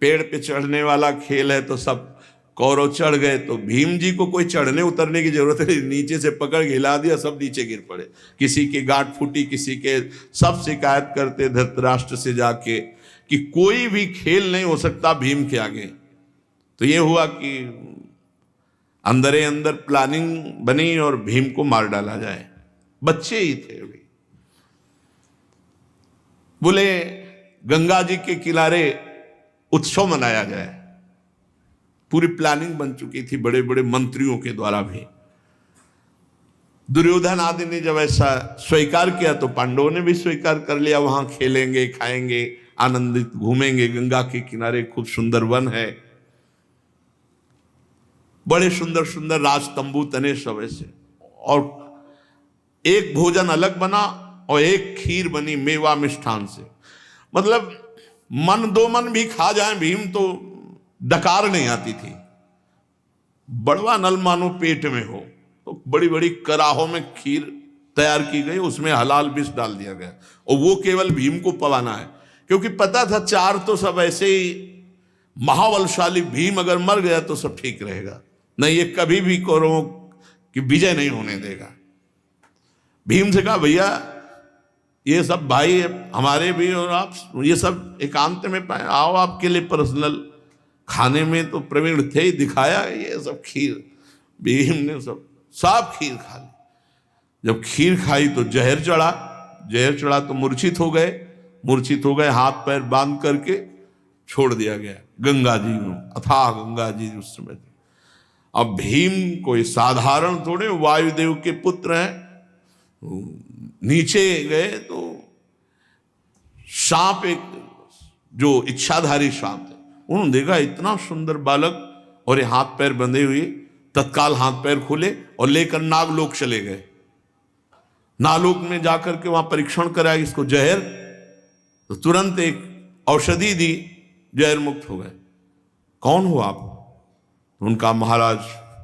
पेड़ पे चढ़ने वाला खेल है तो सब कौरव चढ़ गए, तो भीम जी को कोई चढ़ने उतरने की जरूरत नहीं, नीचे से पकड़ के हिला दिया, सब नीचे गिर पड़े। किसी की गांठ फूटी, किसी के, सब शिकायत करते धृतराष्ट्र से जाके कि कोई भी खेल नहीं हो सकता भीम के आगे। तो ये हुआ कि अंदर अंदर प्लानिंग बनी और भीम को मार डाला जाए। बच्चे ही थे अभी। बोले गंगा जी के किनारे उत्सव मनाया जाए, पूरी प्लानिंग बन चुकी थी बड़े बड़े मंत्रियों के द्वारा भी। दुर्योधन आदि ने जब ऐसा स्वीकार किया तो पांडवों ने भी स्वीकार कर लिया, वहां खेलेंगे, खाएंगे, आनंदित घूमेंगे। गंगा के किनारे खूब सुंदर वन है, बड़े सुंदर सुंदर राज तंबू तने सब ऐसे। और एक भोजन अलग बना और एक खीर बनी मेवा मिष्ठान से। मतलब मन 2 मन भी खा जाए भीम तो डकार नहीं आती थी। बड़वा नल मानो पेट में हो, तो बड़ी बड़ी कराहों में खीर तैयार की गई, उसमें हलाल विष डाल दिया गया, और वो केवल भीम को पवाना है, क्योंकि पता था 4 तो सब ऐसे ही महाबलशाली, भीम अगर मर गया तो सब ठीक रहेगा, नहीं ये कभी भी कौरवों की विजय नहीं होने देगा। भीम से कहा भैया ये सब भाई हमारे भी, और आप ये सब एकांत में पाए, आओ आपके लिए पर्सनल। खाने में तो प्रवीण थे ही, दिखाया ये सब खीर। भीम ने सब खीर खा ली। जब खीर खाई तो जहर चढ़ा तो मूर्छित हो गए, हाथ पैर बांध करके छोड़ दिया गया गंगा जी में, अथाह गंगा जी उस समय। अब भीम कोई साधारण थोड़े, वायुदेव के पुत्र हैं। नीचे गए तो सांप, एक जो इच्छाधारी सांप थे, उन्होंने देखा इतना सुंदर बालक और ये हाथ पैर बंधे हुए, तत्काल हाथ पैर खोले और लेकर नागलोक चले गए। नागलोक में जाकर के वहां परीक्षण कराया इसको जहर, तो तुरंत एक औषधि दी, जहर मुक्त हो गए। कौन हो आप? उनका महाराज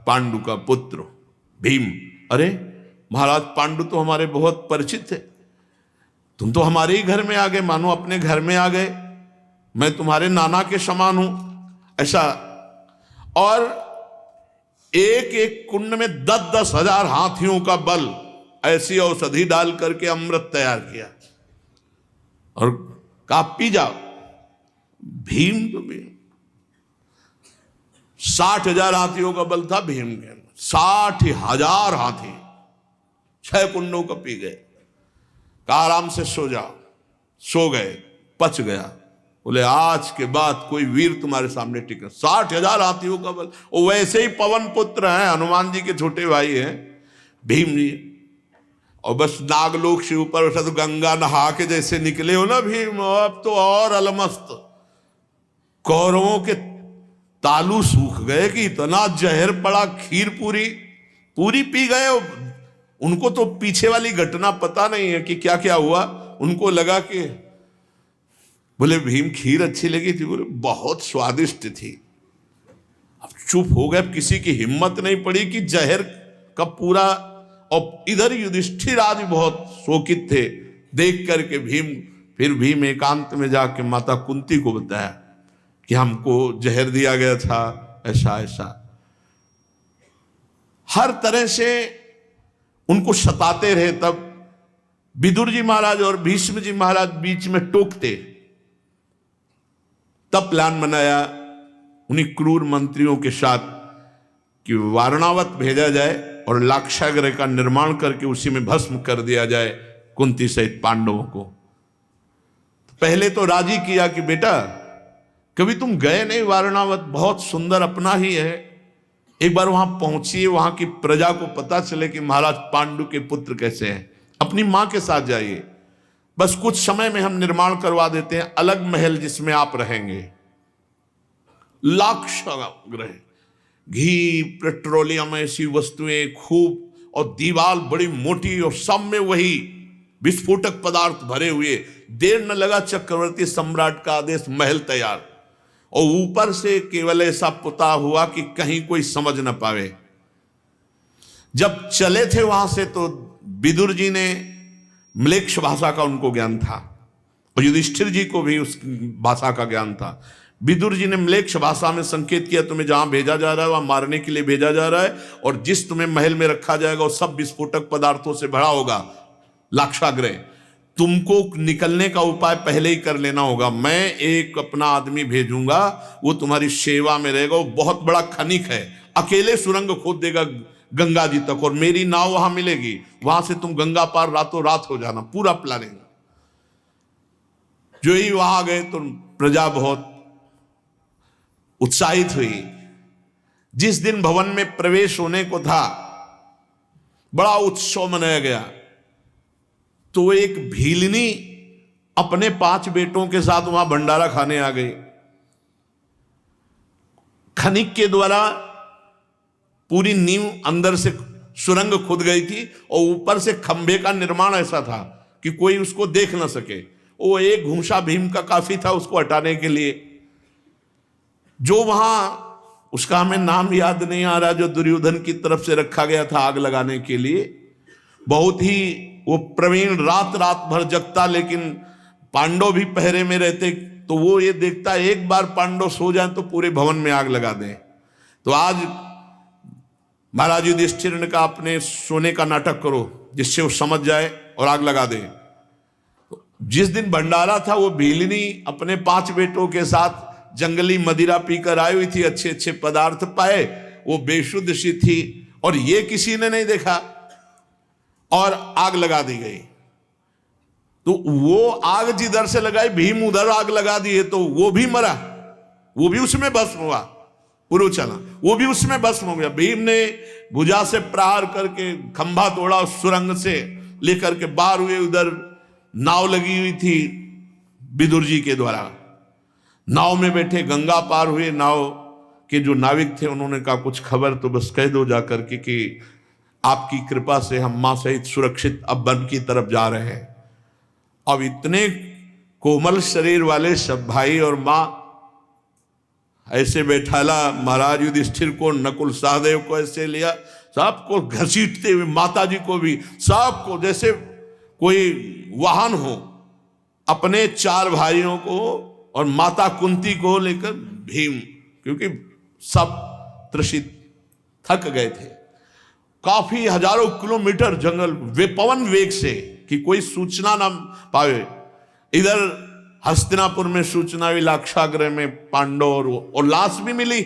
पांडु का पुत्र भीम। अरे महाराज पांडु तो हमारे बहुत परिचित थे, तुम तो हमारे ही घर में आ गए, मानो अपने घर में आ गए, मैं तुम्हारे नाना के समान हूं ऐसा। और एक एक कुंड में 10-10 हजार हाथियों का बल, ऐसी औषधि डाल करके अमृत तैयार किया और कहा पी जाओ। भीम तो भीम 60,000 हाथियों का बल था भीम के, 60,000 हाथी 6 कुंडों का पी गए। कहा आराम से सो जाओ। सो गए, पच गया। बोले आज के बाद कोई वीर तुम्हारे सामने टिके। 60,000 हाथियों का बल। वो वैसे ही पवन पुत्र हैं, हनुमान जी के छोटे भाई हैं भीम जी। और बस नागलोक से ऊपर उठा तो गंगा नहा के जैसे निकले हो ना भीम, अब तो और अलमस्त। कौरवों के तालू सूख गए कि इतना जहर पड़ा, खीर पूरी पी गए। उनको तो पीछे वाली घटना पता नहीं है कि क्या क्या हुआ। उनको लगा कि बोले भीम खीर अच्छी लगी थी, बोले बहुत स्वादिष्ट थी। अब चुप हो गए, किसी की हिम्मत नहीं पड़ी कि जहर का पूरा। और इधर युधिष्ठिर आदि बहुत शोकित थे देख करके भीम। फिर भीम एकांत में जाके माता कुंती को बताया कि हमको जहर दिया गया था, ऐसा ऐसा। हर तरह से उनको सताते रहे। तब विदुर जी महाराज और भीष्म जी महाराज बीच में टोकते। तब प्लान बनाया उन्हीं क्रूर मंत्रियों के साथ कि वारणावत भेजा जाए और लाक्षागृह का निर्माण करके उसी में भस्म कर दिया जाए कुंती सहित पांडवों को। पहले तो राजी किया कि बेटा कभी तुम गए नहीं वारणावत, बहुत सुंदर अपना ही है, एक बार वहां पहुंचिए, वहां की प्रजा को पता चले कि महाराज पांडु के पुत्र कैसे हैं। अपनी मां के साथ जाइए, बस कुछ समय में हम निर्माण करवा देते हैं अलग महल जिसमें आप रहेंगे। लाक्षागृह, घी, पेट्रोलियम, ऐसी वस्तुएं खूब, और दीवार बड़ी मोटी, और सब में वही विस्फोटक पदार्थ भरे हुए। देर न लगा, चक्रवर्ती सम्राट का आदेश, महल तैयार। और ऊपर से केवल ऐसा पुता हुआ कि कहीं कोई समझ न पावे। जब चले थे वहां से तो विदुर जी ने म्लेच्छ भाषा का उनको ज्ञान था, और युधिष्ठिर जी को भी उस भाषा का ज्ञान था। विदुर जी ने म्लेच्छ भाषा में संकेत किया तुम्हें जहां भेजा जा रहा है वहां मारने के लिए भेजा जा रहा है, और जिस तुम्हें महल में रखा जाएगा वो सब विस्फोटक पदार्थों से भरा होगा, लाक्षागृह। तुमको निकलने का उपाय पहले ही कर लेना होगा। मैं एक अपना आदमी भेजूंगा, वो तुम्हारी सेवा में रहेगा। वो बहुत बड़ा खनिक है, अकेले सुरंग खोद देगा गंगा जी तक, और मेरी नाव वहां मिलेगी, वहां से तुम गंगा पार रातों रात हो जाना। पूरा प्लानिंग। जो ही वहां गए तो प्रजा बहुत उत्साहित हुई। जिस दिन भवन में प्रवेश होने को था बड़ा उत्सव मनाया गया, तो एक भीलनी अपने 5 बेटों के साथ वहां भंडारा खाने आ गई। खनिक के द्वारा पूरी नींव अंदर से सुरंग खुद गई थी, और ऊपर से खंभे का निर्माण ऐसा था कि कोई उसको देख ना सके। वो एक घूंसा भीम का काफी था उसको हटाने के लिए। जो वहां, उसका हमें नाम याद नहीं आ रहा, जो दुर्योधन की तरफ से रखा गया था आग लगाने के लिए, बहुत ही वो प्रवीण, रात रात भर जगता, लेकिन पांडव भी पहरे में रहते, तो वो ये देखता एक बार पांडव सो जाए तो पूरे भवन में आग लगा दें। तो आज महाराज युधिष्ठिर ने कहा अपने सोने का नाटक करो जिससे वो समझ जाए और आग लगा दे। जिस दिन भंडारा था वो भीलनी अपने 5 बेटों के साथ जंगली मदिरा पीकर आई हुई थी, अच्छे अच्छे पदार्थ पाए, वो बेशुद्ध सी थी, और ये किसी ने नहीं देखा, और आग लगा दी गई। तो वो आग जिधर से लगाई भीम उधर आग लगा दिए, तो वो भी मरा, वो भी उसमें भस्म हुआ। पुरुचना वो भी उसमें भस्म हो गया। भीम ने भुजा से प्रहार करके खंभा तोड़ा, सुरंग से लेकर के बाहर हुए। उधर नाव लगी हुई थी विदुर जी के द्वारा, नाव में बैठे गंगा पार हुए। नाव के जो नाविक थे उन्होंने कहा कुछ खबर तो बस कह दो जाकर के कि आपकी कृपा से हम मां सहित सुरक्षित अब वन की तरफ जा रहे हैं। अब इतने कोमल शरीर वाले सब भाई और मां ऐसे बैठाला, महाराज युधिष्ठिर को, नकुल सहदेव को ऐसे लिया, सबको घसीटते हुए, माता जी को भी, सबको जैसे कोई वाहन हो, अपने 4 भाइयों को और माता कुंती को लेकर भीम, क्योंकि सब त्रसित थक गए थे। काफी हजारों किलोमीटर जंगल वे पवन वेग से कि कोई सूचना ना पावे। इधर हस्तिनापुर में सूचना हुई, लाक्षागृह में पांडव और लाश भी मिली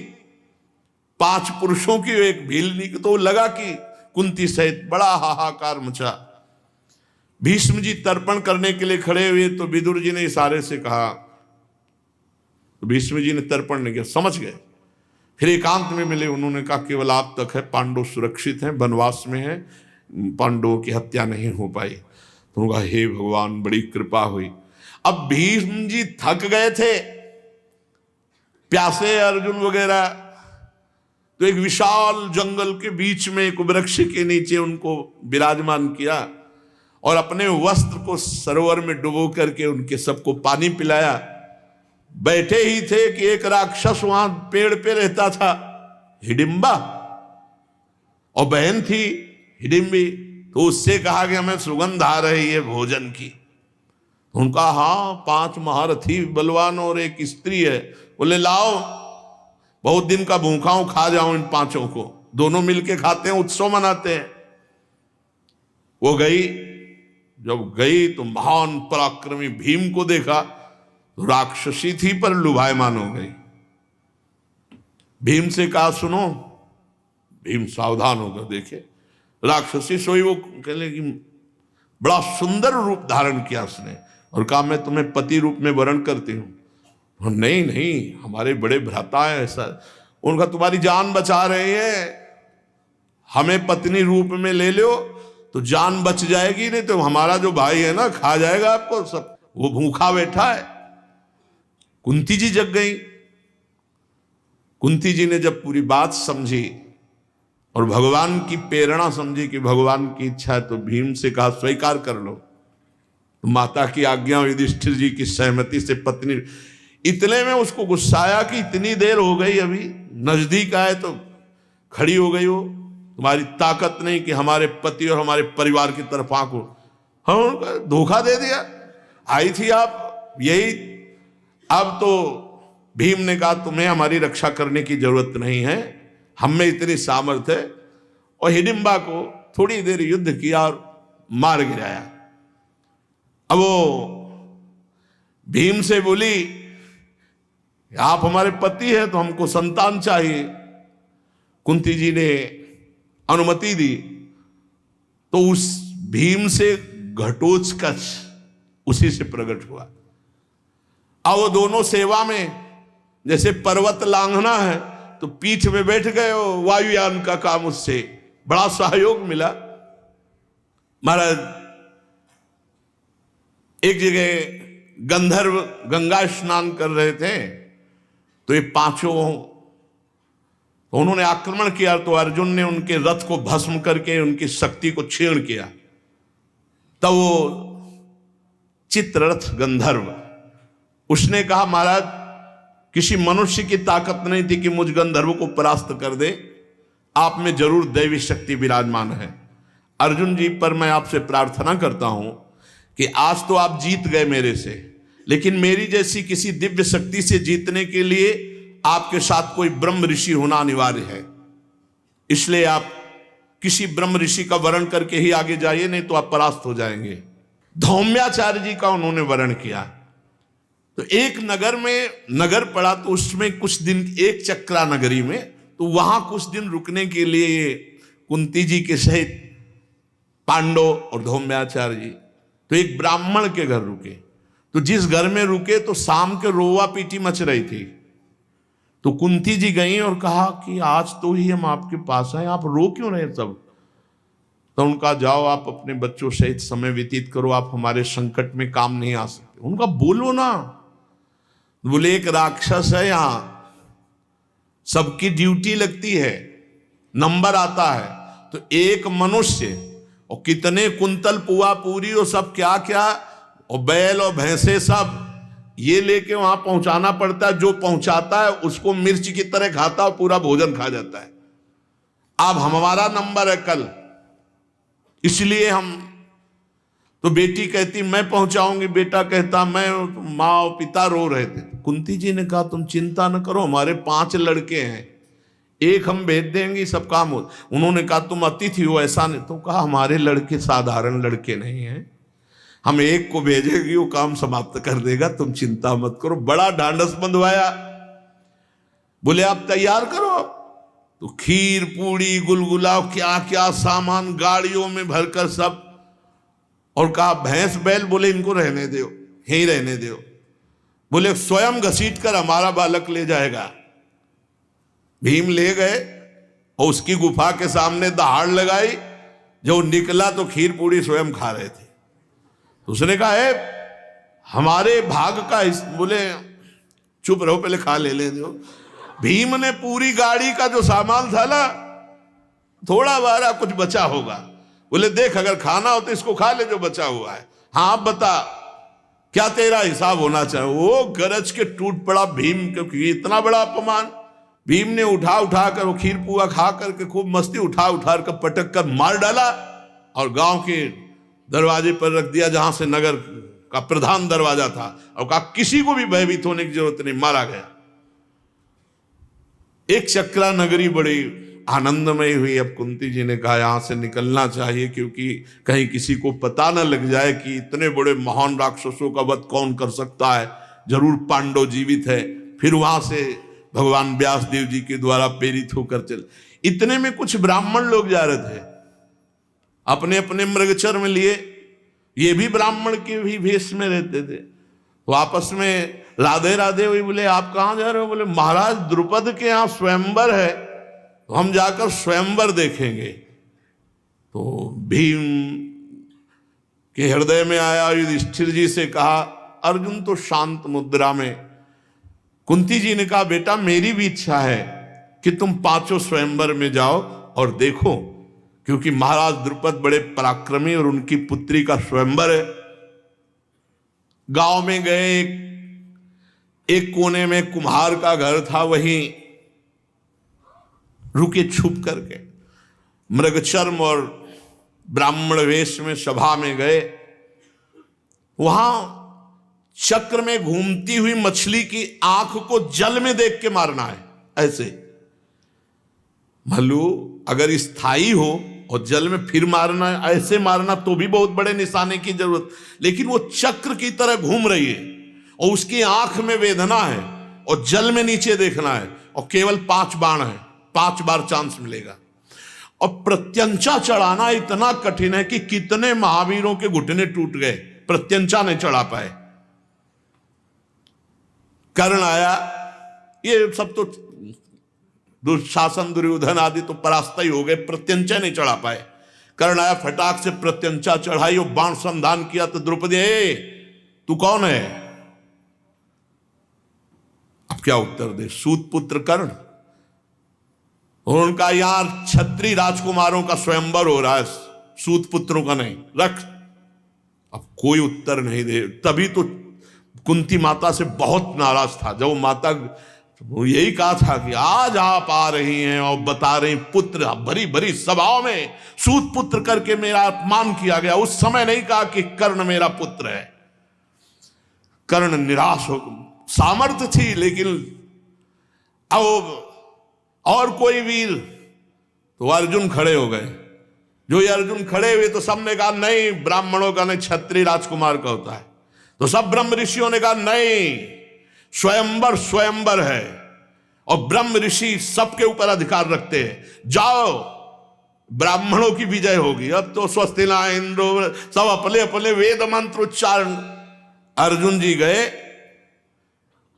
5 पुरुषों की, एक भीलनी की। तो लगा कि कुंती सहित बड़ा हाहाकार मचा। भीष्म जी तर्पण करने के लिए खड़े हुए तो विदुर जी ने इशारे से कहा, तो भीष्म जी ने तर्पण नहीं किया, समझ गए। फिर एकांत में मिले, उन्होंने कहा केवल आप तक है, पांडव सुरक्षित हैं, वनवास में हैं, पांडवों की हत्या नहीं हो पाई। तो उन्होंने कहा हे भगवान बड़ी कृपा हुई। अब भीष्म जी थक गए थे, प्यासे अर्जुन वगैरह, तो एक विशाल जंगल के बीच में एक वृक्ष के नीचे उनको विराजमान किया और अपने वस्त्र को सरोवर में डुबो करके उनके सबको पानी पिलाया। बैठे ही थे कि एक राक्षस वहां पेड़ पे रहता था, हिडिंबा, और बहन थी हिडिंबी। तो उससे कहा कि हमें सुगंध आ रही है भोजन की। उनका हाँ 5 महारथी बलवान और एक स्त्री है। बोले लाओ, बहुत दिन का भूखा हूं, खा जाओ इन 5 को। दोनों मिलके खाते हैं, उत्सव मनाते हैं। वो गई, जब गई तो महान पराक्रमी भीम को देखा तो राक्षसी थी पर लुभायमान हो गई। भीम से कहा सुनो, भीम सावधान होकर देखे, राक्षसी सोई। वो कहने की बड़ा सुंदर रूप धारण किया उसने और कहा मैं तुम्हें पति रूप में वर्ण करती हूं। नहीं नहीं, हमारे बड़े भ्राता है ऐसा। उनका तुम्हारी जान बचा रहे हैं, हमें पत्नी रूप में ले लो तो जान बच जाएगी, नहीं तो हमारा जो भाई है ना खा जाएगा आपको सब, वो भूखा बैठा है। कुंती जी जग गई। कुंती जी ने जब पूरी बात समझी और भगवान की प्रेरणा समझी कि भगवान की इच्छा है, तो भीम से कहा स्वीकार कर लो। तो माता की आज्ञा, युधिष्ठिर जी की सहमति से पत्नी, इतने में उसको गुस्सा आया कि इतनी देर हो गई, अभी नजदीक आए तो खड़ी हो गई हो, तुम्हारी ताकत नहीं कि हमारे पति और हमारे परिवार की तरफ आंको। हम धोखा दे दिया, आई थी आप यही। अब तो भीम ने कहा तुम्हें हमारी रक्षा करने की जरूरत नहीं है, हम में इतनी सामर्थ्य है। और हिडिंबा को थोड़ी देर युद्ध किया और मार गिराया। अब वो भीम से बोली आप हमारे पति हैं तो हमको संतान चाहिए। कुंती जी ने अनुमति दी तो उस भीम से घटोत्कच उसी से प्रकट हुआ। अब वो दोनों सेवा में, जैसे पर्वत लांघना है तो पीठ में बैठ गए, वायुयान का काम उससे बड़ा सहयोग मिला। महाराज एक जगह गंधर्व गंगा स्नान कर रहे थे तो ये 5 उन्होंने आक्रमण किया, तो अर्जुन ने उनके रथ को भस्म करके उनकी शक्ति को क्षीण किया। तब वो चित्ररथ गंधर्व उसने कहा महाराज किसी मनुष्य की ताकत नहीं थी कि मुझ गंधर्व को परास्त कर दे, आप में जरूर दैवी शक्ति विराजमान है। अर्जुन जी पर मैं आपसे प्रार्थना करता हूं कि आज तो आप जीत गए मेरे से, लेकिन मेरी जैसी किसी दिव्य शक्ति से जीतने के लिए आपके साथ कोई ब्रह्म ऋषि होना अनिवार्य है। इसलिए आप किसी ब्रह्म ऋषि का वर्ण करके ही आगे जाइए, नहीं तो आप परास्त हो जाएंगे। धौम्याचार्य जी का उन्होंने वर्ण किया। तो एक नगर में नगर पड़ा, तो उसमें कुछ दिन, एक चक्रा नगरी में, तो वहां कुछ दिन रुकने के लिए कुंती जी के सहित पांडव और धौम्याचार्य जी तो एक ब्राह्मण के घर रुके। तो जिस घर में रुके तो शाम के रोवा पीटी मच रही थी। तो कुंती जी गई और कहा कि आज तो ही हम आपके पास आए, आप रो क्यों रहे सब? तो उनका जाओ आप अपने बच्चों सहित समय व्यतीत करो, आप हमारे संकट में काम नहीं आ सकते। उनका बोलो ना। बोले एक राक्षस है, यहां सबकी ड्यूटी लगती है, नंबर आता है, तो एक मनुष्य और कितने कुंतल पुआ पूरी और सब क्या क्या और बैल और भैंसे सब ये लेके वहां पहुंचाना पड़ता है। जो पहुंचाता है उसको मिर्च की तरह खाता और पूरा भोजन खा जाता है। अब हमारा नंबर है कल, इसलिए हम, तो बेटी कहती मैं पहुंचाऊंगी, बेटा कहता मैं, माँ और पिता रो रहे थे। कुंती जी ने कहा तुम चिंता न करो, हमारे 5 लड़के हैं, एक हम भेज देंगे सब काम हो। उन्होंने कहा तुम अतिथि हो, ऐसा नहीं। तो कहा हमारे लड़के साधारण लड़के नहीं हैं, हम एक को भेजेंगे वो काम समाप्त कर देगा, तुम चिंता मत करो। बड़ा ढांढस बंधवाया। बोले आप तैयार करो। तो खीर पूड़ी गुलगुला क्या क्या सामान गाड़ियों में भरकर सब, और कहा भैंस बैल बोले इनको रहने दो, यहीं रहने दो। बोले स्वयं घसीट कर हमारा बालक ले जाएगा। भीम ले गए और उसकी गुफा के सामने दहाड़ लगाई। जब निकला तो खीर पूड़ी स्वयं खा रहे थे। तो उसने कहा है हमारे भाग का बोले चुप रहो पहले खा ले दो। भीम ने पूरी गाड़ी का जो सामान था ना, थोड़ा बारा कुछ बचा होगा। बोले देख अगर खाना हो तो इसको खा ले जो बचा हुआ है। हाँ आप बता क्या तेरा हिसाब होना चाहिए। वो गरज के टूट पड़ा भीम, क्योंकि इतना बड़ा अपमान। भीम ने उठा कर वो खीर पुआ खा करके खूब मस्ती उठा कर पटक कर मार डाला और गांव के दरवाजे पर रख दिया जहां से नगर का प्रधान दरवाजा था, और कहा किसी को भी भयभीत होने की जरूरत नहीं, मारा गया। एक चक्रा नगरी बड़ी आनंदमय हुई। अब कुंती जी ने कहा यहां से निकलना चाहिए, क्योंकि कहीं किसी को पता न लग जाए कि इतने बड़े महान राक्षसों का वध कौन कर सकता है, जरूर पांडव जीवित है। फिर वहां से भगवान व्यास देव जी के द्वारा प्रेरित होकर चल। इतने में कुछ ब्राह्मण लोग जा रहे थे अपने अपने मृगचर में लिए, ये भी ब्राह्मण के भी भेष में रहते थे। तो आपस में राधे राधे हुई। बोले आप कहाँ जा रहे हो। बोले महाराज द्रुपद के यहाँ स्वयंवर है, तो हम जाकर स्वयंवर देखेंगे। तो भीम के हृदय में आया, युधिष्ठिर जी से कहा। अर्जुन तो शांत मुद्रा में। कुंती जी ने कहा बेटा मेरी भी इच्छा है कि तुम पांचों स्वयंवर में जाओ और देखो, क्योंकि महाराज द्रुपद बड़े पराक्रमी और उनकी पुत्री का स्वयंवर है। गांव में गए, एक कोने में कुम्हार का घर था, वहीं रुके छुप करके। मृगचर्म और ब्राह्मण वेश में सभा में गए। वहां चक्र में घूमती हुई मछली की आंख को जल में देख के मारना है। ऐसे भलू अगर स्थायी हो और जल में फिर मारना है, ऐसे मारना तो भी बहुत बड़े निशाने की जरूरत। लेकिन वो चक्र की तरह घूम रही है और उसकी आंख में वेदना है और जल में नीचे देखना है, और केवल 5 बाण है, 5 बार चांस मिलेगा। और प्रत्यंचा चढ़ाना इतना कठिन है कि कितने महावीरों के घुटने टूट गए, प्रत्यंचा नहीं चढ़ा पाए। कर्ण आया, ये सब तो दुशासन दुर्योधन आदि तो परास्त ही हो गए, प्रत्यंचा नहीं चढ़ा पाए। कर्ण आया, फटाक से प्रत्यंचा चढ़ाई और बाण संधान किया। तो द्रौपदी तू कौन है, अब क्या उत्तर दे। सूत पुत्र कर्ण। उनका यहां क्षत्रिय राजकुमारों का स्वयंवर हो रहा है, सूत पुत्रों का नहीं, रख। अब कोई उत्तर नहीं दे। तभी तो कुंती माता से बहुत नाराज था। जब माता वो यही कहा था कि आज आप आ रही हैं और बता रही पुत्र, भरी भरी सभाओं में सूत पुत्र करके मेरा अपमान किया गया। उस समय नहीं कहा कि कर्ण मेरा पुत्र है। कर्ण निराश हो, सामर्थ्य थी लेकिन अब और कोई वीर, तो अर्जुन खड़े हो गए। जो ये अर्जुन खड़े हुए तो सबने कहा नहीं, ब्राह्मणों का नहीं, क्षत्रिय राजकुमार का होता है। तो सब ब्रह्म ऋषियों ने कहा नहीं, स्वयंवर स्वयंवर है और ब्रह्म ऋषि सबके ऊपर अधिकार रखते हैं। जाओ, ब्राह्मणों की विजय होगी। अब तो स्वस्ति ना इंद्रो, सब अपने अपने वेद मंत्र उच्चारण। अर्जुन जी गए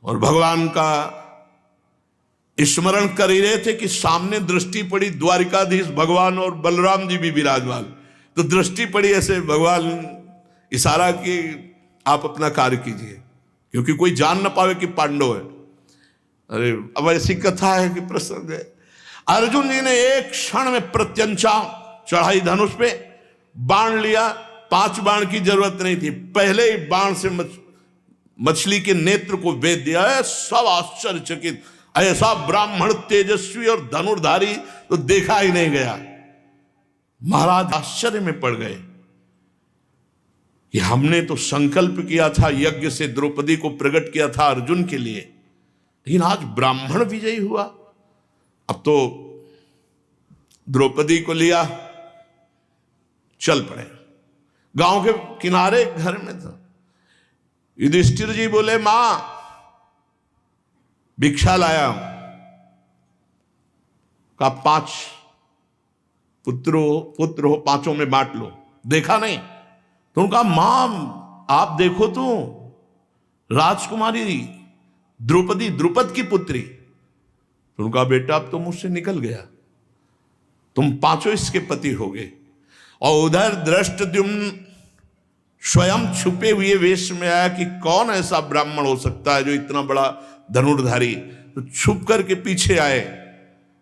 और भगवान का स्मरण कर ही रहे थे कि सामने दृष्टि पड़ी, द्वारिकाधीश भगवान और बलराम जी भी विराजमान। तो दृष्टि पड़ी, ऐसे भगवान इशारा कि आप अपना कार्य कीजिए, क्योंकि कोई जान ना पावे कि पांडव है। अरे अब ऐसी कथा है कि प्रसंग है। अर्जुन जी ने एक क्षण में प्रत्यंचा चढ़ाई, धनुष पे बाण लिया। 5 बाण की जरूरत नहीं थी, पहले ही बाण से मछली के नेत्र को वेद दिया है। सब आश्चर्यचकित, ऐसा ब्राह्मण तेजस्वी और धनुर्धारी तो देखा ही नहीं गया। महाराज आश्चर्य में पड़ गए कि हमने तो संकल्प किया था, यज्ञ से द्रौपदी को प्रकट किया था अर्जुन के लिए, लेकिन आज ब्राह्मण विजयी हुआ। अब तो द्रौपदी को लिया, चल पड़े। गांव के किनारे घर में था। युधिष्ठिर जी बोले, मां भिक्षा लाया हूं। का 5 पुत्र हो, पांचों में बांट लो। देखा नहीं तो उनका, मां आप देखो तो राजकुमारी द्रौपदी, द्रुपद की पुत्री। तो उनका, बेटा अब तो मुझसे निकल गया, तुम पांचों इसके पति हो गए। और उधर धृष्टद्युम्न स्वयं छुपे हुए वेश में आया कि कौन ऐसा ब्राह्मण हो सकता है जो इतना बड़ा धनुर्धारी। तो छुप करके पीछे आए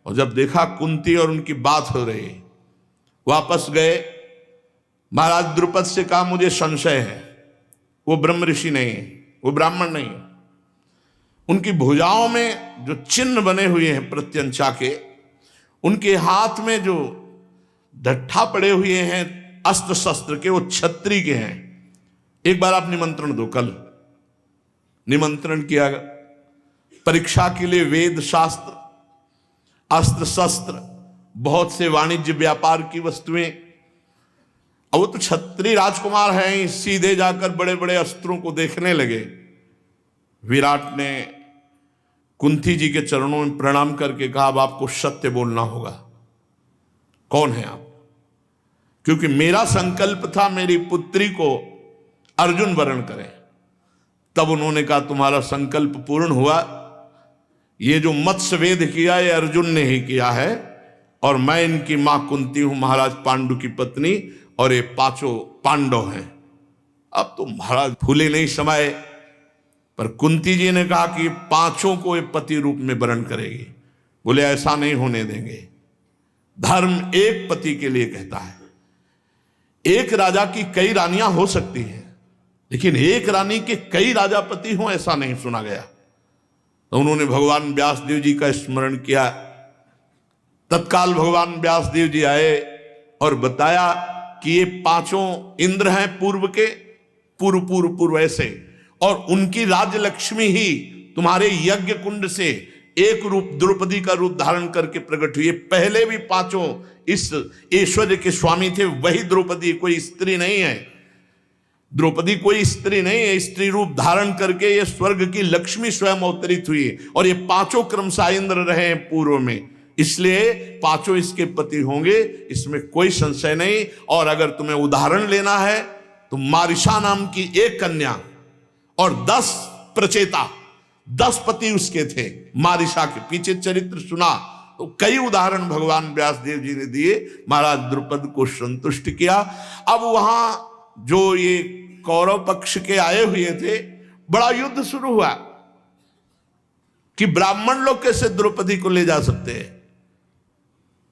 और जब देखा कुंती और उनकी बात हो रही, वापस गए। महाराज द्रुपद से कहा, मुझे संशय है, वो ब्रह्म ऋषि नहीं है, वो ब्राह्मण नहीं है। उनकी भुजाओं में जो चिन्ह बने हुए हैं प्रत्यंचा के, उनके हाथ में जो ढट्ठा पड़े हुए हैं अस्त्र शस्त्र के, वो क्षत्रिय के हैं। एक बार आप निमंत्रण दो। कल निमंत्रण किया, परीक्षा के लिए वेद शास्त्र, अस्त्र शस्त्र, बहुत से वाणिज्य व्यापार की वस्तुएं। अब वो तो क्षत्रिय राजकुमार हैं, सीधे जाकर बड़े बड़े अस्त्रों को देखने लगे। विराट ने कुंती जी के चरणों में प्रणाम करके कहा, अब आपको सत्य बोलना होगा, कौन है आप? क्योंकि मेरा संकल्प था मेरी पुत्री को अर्जुन वरण करें। तब उन्होंने कहा, तुम्हारा संकल्प पूर्ण हुआ। ये जो मत्स्य वेद किया ये अर्जुन ने ही किया है, और मैं इनकी मां कुंती हूं, महाराज पांडु की पत्नी, और ये पांचों पांडव हैं। अब तो महाराज फूले नहीं समाये, पर कुंती जी ने कहा कि पांचों को ये पति रूप में वरण करेगी। बोले, ऐसा नहीं होने देंगे। धर्म एक पति के लिए कहता है। एक राजा की कई रानियां हो सकती हैं, लेकिन एक रानी के कई राजापति हों, ऐसा नहीं सुना गया। तो उन्होंने भगवान व्यासदेव जी का स्मरण किया। तत्काल भगवान व्यासदेव जी आए और बताया कि ये पांचों इंद्र हैं पूर्व के, पूर्व ऐसे, और उनकी राज्य लक्ष्मी ही तुम्हारे यज्ञ कुंड से एक रूप द्रौपदी का रूप धारण करके प्रकट हुई। पहले भी पांचों इस ऐश्वर्य के स्वामी थे, वही द्रौपदी, कोई स्त्री नहीं है। द्रौपदी कोई स्त्री नहीं है, स्त्री रूप धारण करके ये स्वर्ग की लक्ष्मी स्वयं अवतरित हुई। और ये पांचों क्रमशः इंद्र रहे हैं पूर्व में, इसलिए पांचों इसके पति होंगे, इसमें कोई संशय नहीं। और अगर तुम्हें उदाहरण लेना है तो मारिशा नाम की एक कन्या और 10 प्रचेता, 10 पति उसके थे। मारिशा के पीछे चरित्र सुना तो कई उदाहरण भगवान व्यासदेव जी ने दिए, महाराज द्रुपद को संतुष्ट किया। अब वहां जो ये कौरव पक्ष के आए हुए थे, बड़ा युद्ध शुरू हुआ कि ब्राह्मण लोग कैसे द्रौपदी को ले जा सकते हैं।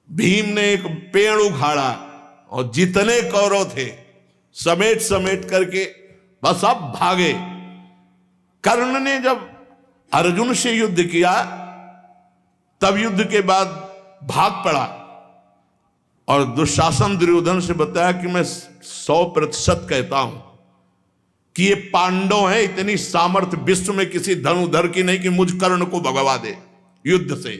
भीम ने एक पेड़ उखाड़ा और जितने कौरव थे समेट समेट करके बस अब भागे। कर्ण ने जब अर्जुन से युद्ध किया, तब युद्ध के बाद भाग पड़ा और दुशासन दुर्योधन से बताया कि मैं 100% कहता हूं कि ये पांडव हैं, इतनी सामर्थ्य विश्व में किसी धनुधर की नहीं कि मुझ कर्ण को भगवा दे युद्ध से।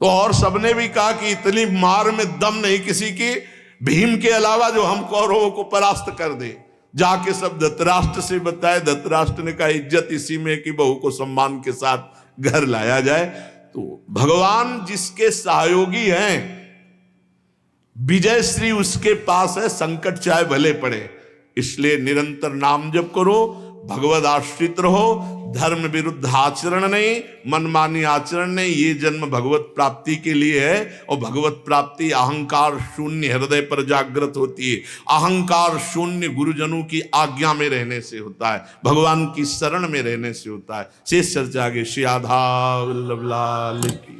तो और सबने भी कहा कि इतनी मार में दम नहीं किसी की, भीम के अलावा जो हम कौरवों को परास्त कर दे। जाके सब धृतराष्ट्र से बताए। धृतराष्ट्र ने कहा, इज्जत इसी में कि बहू को सम्मान के साथ घर लाया जाए। तो भगवान जिसके सहयोगी हैं, विजय श्री उसके पास है, संकट चाहे भले पड़े। इसलिए निरंतर नाम जप करो, भगवद आश्रित रहो, धर्म विरुद्ध आचरण नहीं, मनमानी आचरण नहीं। ये जन्म भगवत प्राप्ति के लिए है, और भगवत प्राप्ति अहंकार शून्य हृदय पर जागृत होती है। अहंकार शून्य गुरुजनों की आज्ञा में रहने से होता है, भगवान की शरण में रहने से होता है। शेष चर्चा आगे। श्री राधा वल्लभ लाल की।